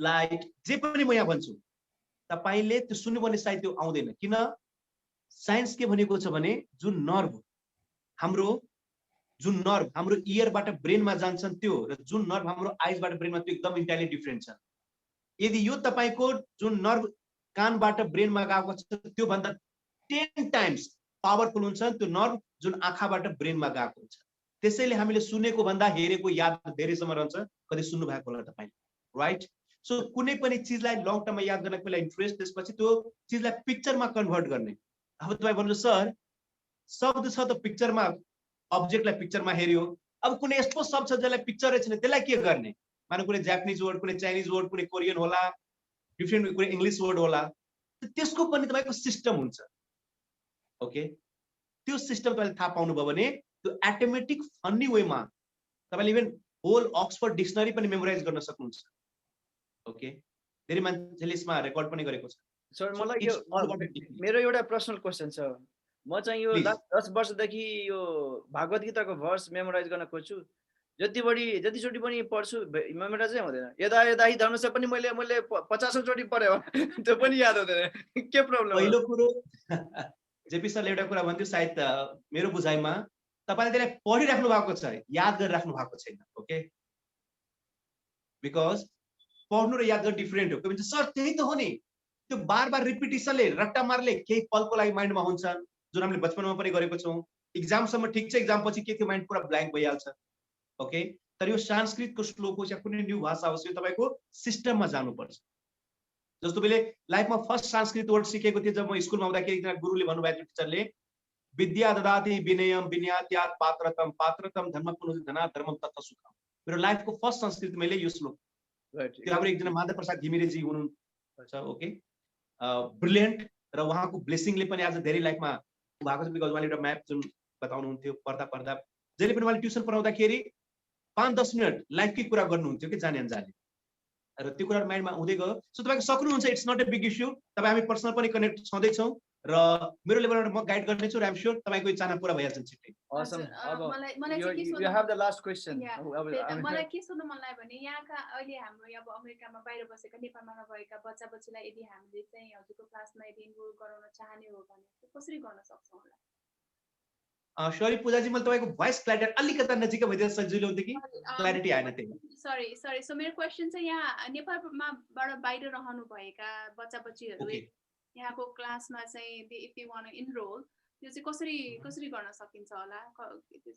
light, जे पनि म यहाँ भन्छु, तपाईले त्यो सुन्नुभयो भने सायद त्यो आउँदैन। किन? साइन्स के भनेको छ भने जुन नर्भ हाम्रो इयरबाट ब्रेनमा जान्छन् त्यो, र जुन नर्भ हाम्रो आइजबाट ब्रेनमा त्यो एकदम इन्टायरली डिफरेन्ट छ। यदि यो तपाईको जुन नर्भ कानबाट ब्रेनमा गएको छ त्यो भन्दा 10 टाइम्स पावरफुल हुन्छ त्यो नर्भ जुन आँखाबाट ब्रेनमा गएको हुन्छ। त्यसैले हामीले सुनेको भन्दा हेरेको याद धेरै समय रहन्छ। कति सुन्नु भएको होला तपाईले, राइट? सो कुनै पनि चिजलाई लङ टर्ममा याद गर्नको लागि इन्ट्रेस्ट, त्यसपछि त्यो चिजलाई पिक्चरमा कन्भर्ट गर्ने। अब तपाईँ भन्नु सर शब्द छ त पिक्चरमा, अब्जेक्टलाई पिक्चरमा हेर्यो, अब कुनै यस्तो शब्द छ जसलाई पिक्चरै छैन त्यसलाई के गर्ने? मानौ कुनै जापानिज वर्ड, कुनै चाइनिज वर्ड, कुनै कोरियन होला, डिफरेन्ट कुनै इङ्ग्लिस वर्ड होला, त्यसको पनि तपाईको सिस्टम हुन्छ। ओके, त्यो सिस्टम तपाईले थाहा पाउनुभयो भने त्यो अटोमेटिक फन्नी वेमा तपाईले इभन होल अक्सफोर्ड डिक्सनरी पनि मेमोराइज गर्न सक्नुहुन्छ। ओके, धेरै मान्छेले यसमा रेकर्ड पनि गरेको छ। सर मलाई यो मेरो एउटा पर्सनल क्वेसन छ। म चाहिँ यो लास्ट 10 वर्षदेखि यो भागवत गीताको भर्स मेमोराइज गर्न खोज्छु। जतिचोटि पनि पढ्छु मेमोराइजै हुँदैन। यदा यदा हि धर्मश पनि मैले 50औं चोटि पढे हो त्यो पनि याद हुँदैन। के प्रब्लम हो? पहिलो कुरो जेपी सरले एउटा कुरा भन्थ्यो, सायद मेरो बुझाइमा तपाईले त्यसलाई पढिराख्नु भएको छ, याद गरिराख्नु भएको छैन। ओके, बिकज पढ्नु र याद गर्न डिफरेन्ट हो। भन्छ सर त्यही त हो नि, त्यो बार बार रिपिटेसनले रट्टा मारले केही पलको लागि माइन्डमा हुन्छ, जुन हामीले बचपनमा पनि गरेको छौँ। एक्जामसम्म ठिक छ, एक्जाम पछि के थियो माइन्ड पुरा ब्ल्याङ्क भइहाल्छ। ओके, तर यो संस्कृतको श्लोक होस् या कुनै न्यू भाषा होस्, यो तपाईको सिस्टममा जानुपर्छ। जस्तो मैले लाइफमा फर्स्ट संस्कृत वर्ड सिकेको थिएँ जब म स्कुलमा हुँदाखेरि एकजना गुरुले भन्नुभएको थियो, टिचरले, विद्या ददाति विनयम विनयात्यात् पात्रतम पात्रतम धर्म पुनः धना धर्मम तथा सुखम। मेरो लाइफको फर्स्ट संस्कृत मैले यो श्लोक, त्यो हाम्रो एकजना माधव प्रसाद घिमिरेजी हुनुहुन्छ। ओके, ब्रिलियन्ट, र उहाँको ब्लेसिङले पनि आज धेरै लाइफमा भएको छ। बिकज उहाँले एउटा म्याप जुन बताउनुहुन्थ्यो पढ्दा पढ्दा, जहिले पनि उहाँले ट्युसन पढाउँदाखेरि 5-10 मिनट लाइफकै कुरा गर्नुहुन्थ्यो कि जाने अनजाने, र त्यो कुरा माइन्डमा हुँदै गयो। सो तपाईको सक्नुहुन्छ, it's not a big issue. तपाईँ हामी पर्सनल पनि कनेक्ट छँदैछौँ र मेरो लेभलबाट म गाइड गर्नेछु, र आइम स्योर तपाईको चाहना पुरा भइहाल्छ छिट्टै। Awesome. मलाई You चाहिँ के you have the सोध्नु last question. मलाई के सोध्नु मन लाग्यो भने यहाँका अहिले हाम्रो अब अमेरिकामा बाहिर बसेका नेपालमा नभएका बच्चा बच्चीलाई यदि हामीले चाहिँ हजुरको क्लासमा यदि इनरोल गराउन चाहने हो भने कसरी गर्न सक्छौँ होला? सरी पूजाजी, मैले तपाईको भोइस क्ल्यारिटी अलिकति नजिकै भइदिएर सजिलो हुन्थ्यो कि क्ल्यारिटी आएन त्यही। सरी सो मेरो क्वेसन चाहिँ यहाँ नेपालमाबाट बाहिर रहनु भएका बच्चा बच्चीहरू यहाँको क्लासमा चाहिँ if they want to enrol, यो चाहिँ कसरी गर्न सकिन्छ होला?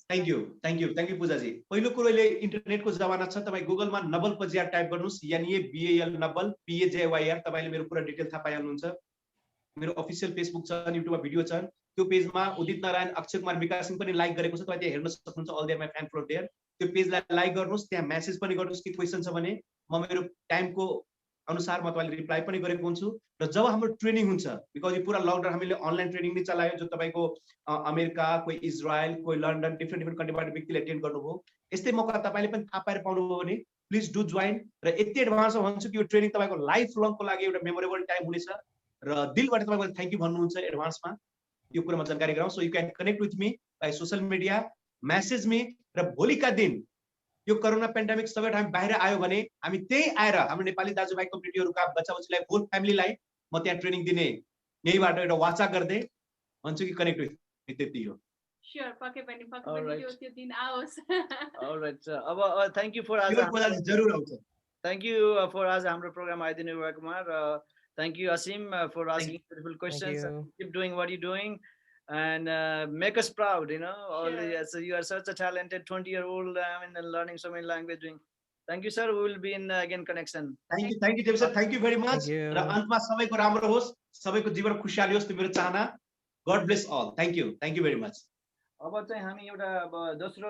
Thank you पूजाजी। पहिलो कुरो, अहिले इन्टरनेटको जमाना छ, तपाईँ गुगलमा नवल पजियार टाइप गर्नुहोस्, NABAL नवल PAJYR, तपाईँले मेरो पुरा डिटेल थाहा पाइहाल्नुहुन्छ। मेरो अफिसियल फेसबुक छ, युट्युबमा भिडियो छ, त्यो पेजमा उदित नारायण, अक्षय कुमार, विकास सिंह पनि लाइक गरेको छ, तपाईँ त्यहाँ हेर्न सक्नुहुन्छ। All there my fan floor there. त्यो पेजलाई लाइक गर्नुहोस्, त्यहाँ मेसेज पनि गर्नुहोस् कि क्वेसन छ भने म मेरो टाइमको अनुसार म तपाईँलाई रिप्लाई पनि गरेको हुन्छु र जब हाम्रो ट्रेनिङ हुन्छ बिकज यो पुरा लकडाउन हामीले अनलाइन ट्रेनिङ नै चलायो जो तपाईँको अमेरिका कोही इजरायल कोही लन्डन डिफ्रेन्ट डिफ्रेन्ट कन्ट्रीबाट व्यक्तिले एटेन्ड गर्नुभयो यस्तै मौका तपाईँले पनि थाहा पाएर पाउनुभयो भने प्लिज डु जोइन र यति एडभान्समा भन्छु कि यो ट्रेनिङ तपाईँको लाइफ लङको लागि एउटा मेमोरेबल टाइम हुनेछ र दिलबाट तपाईँको थ्याङ्क यू भन्नुहुन्छ एडभान्समा यो कुरामा जानकारी गराउँ so you can connect with me by social media message me र भोलिका दिन यो कोरोना पेन्डेमिक सबै हामी बाहिर आयो भने हामी त्यही आएर हाम्रो नेपाली दाजुभाइ कम्युनिटीहरूका बच्चाबच्चीलाई होल फ्यामिलीलाई म त्यहाँ ट्रेनिङ दिने यहीबाट एउटा वाचा गर्दै भन्छु कि कनेक्ट विथ त्यति हो Sure, पक्कै पनि Alright. त्यो दिन आओस् All right, sir. अब thank you for यो कुरा जरुर आउँछ thank you for आज हाम्रो program आइदिनु भयो Kumar. Thank you Asim for asking beautiful questions. you. Keep doing what you're doing and make us proud. You know, Sure. so you are such a talented 20-year-old. Learning so many language. Doing. Thank you, sir. We will be in again connection. Thank you JB sir thank you very much Thank you. र अन्तमा सबैको राम्रो होस् सबैको जीवन खुसियाली होस् त्यो मेरो चाहना God bless all thank you very much अब चाहिँ हामी एउटा अब दोस्रो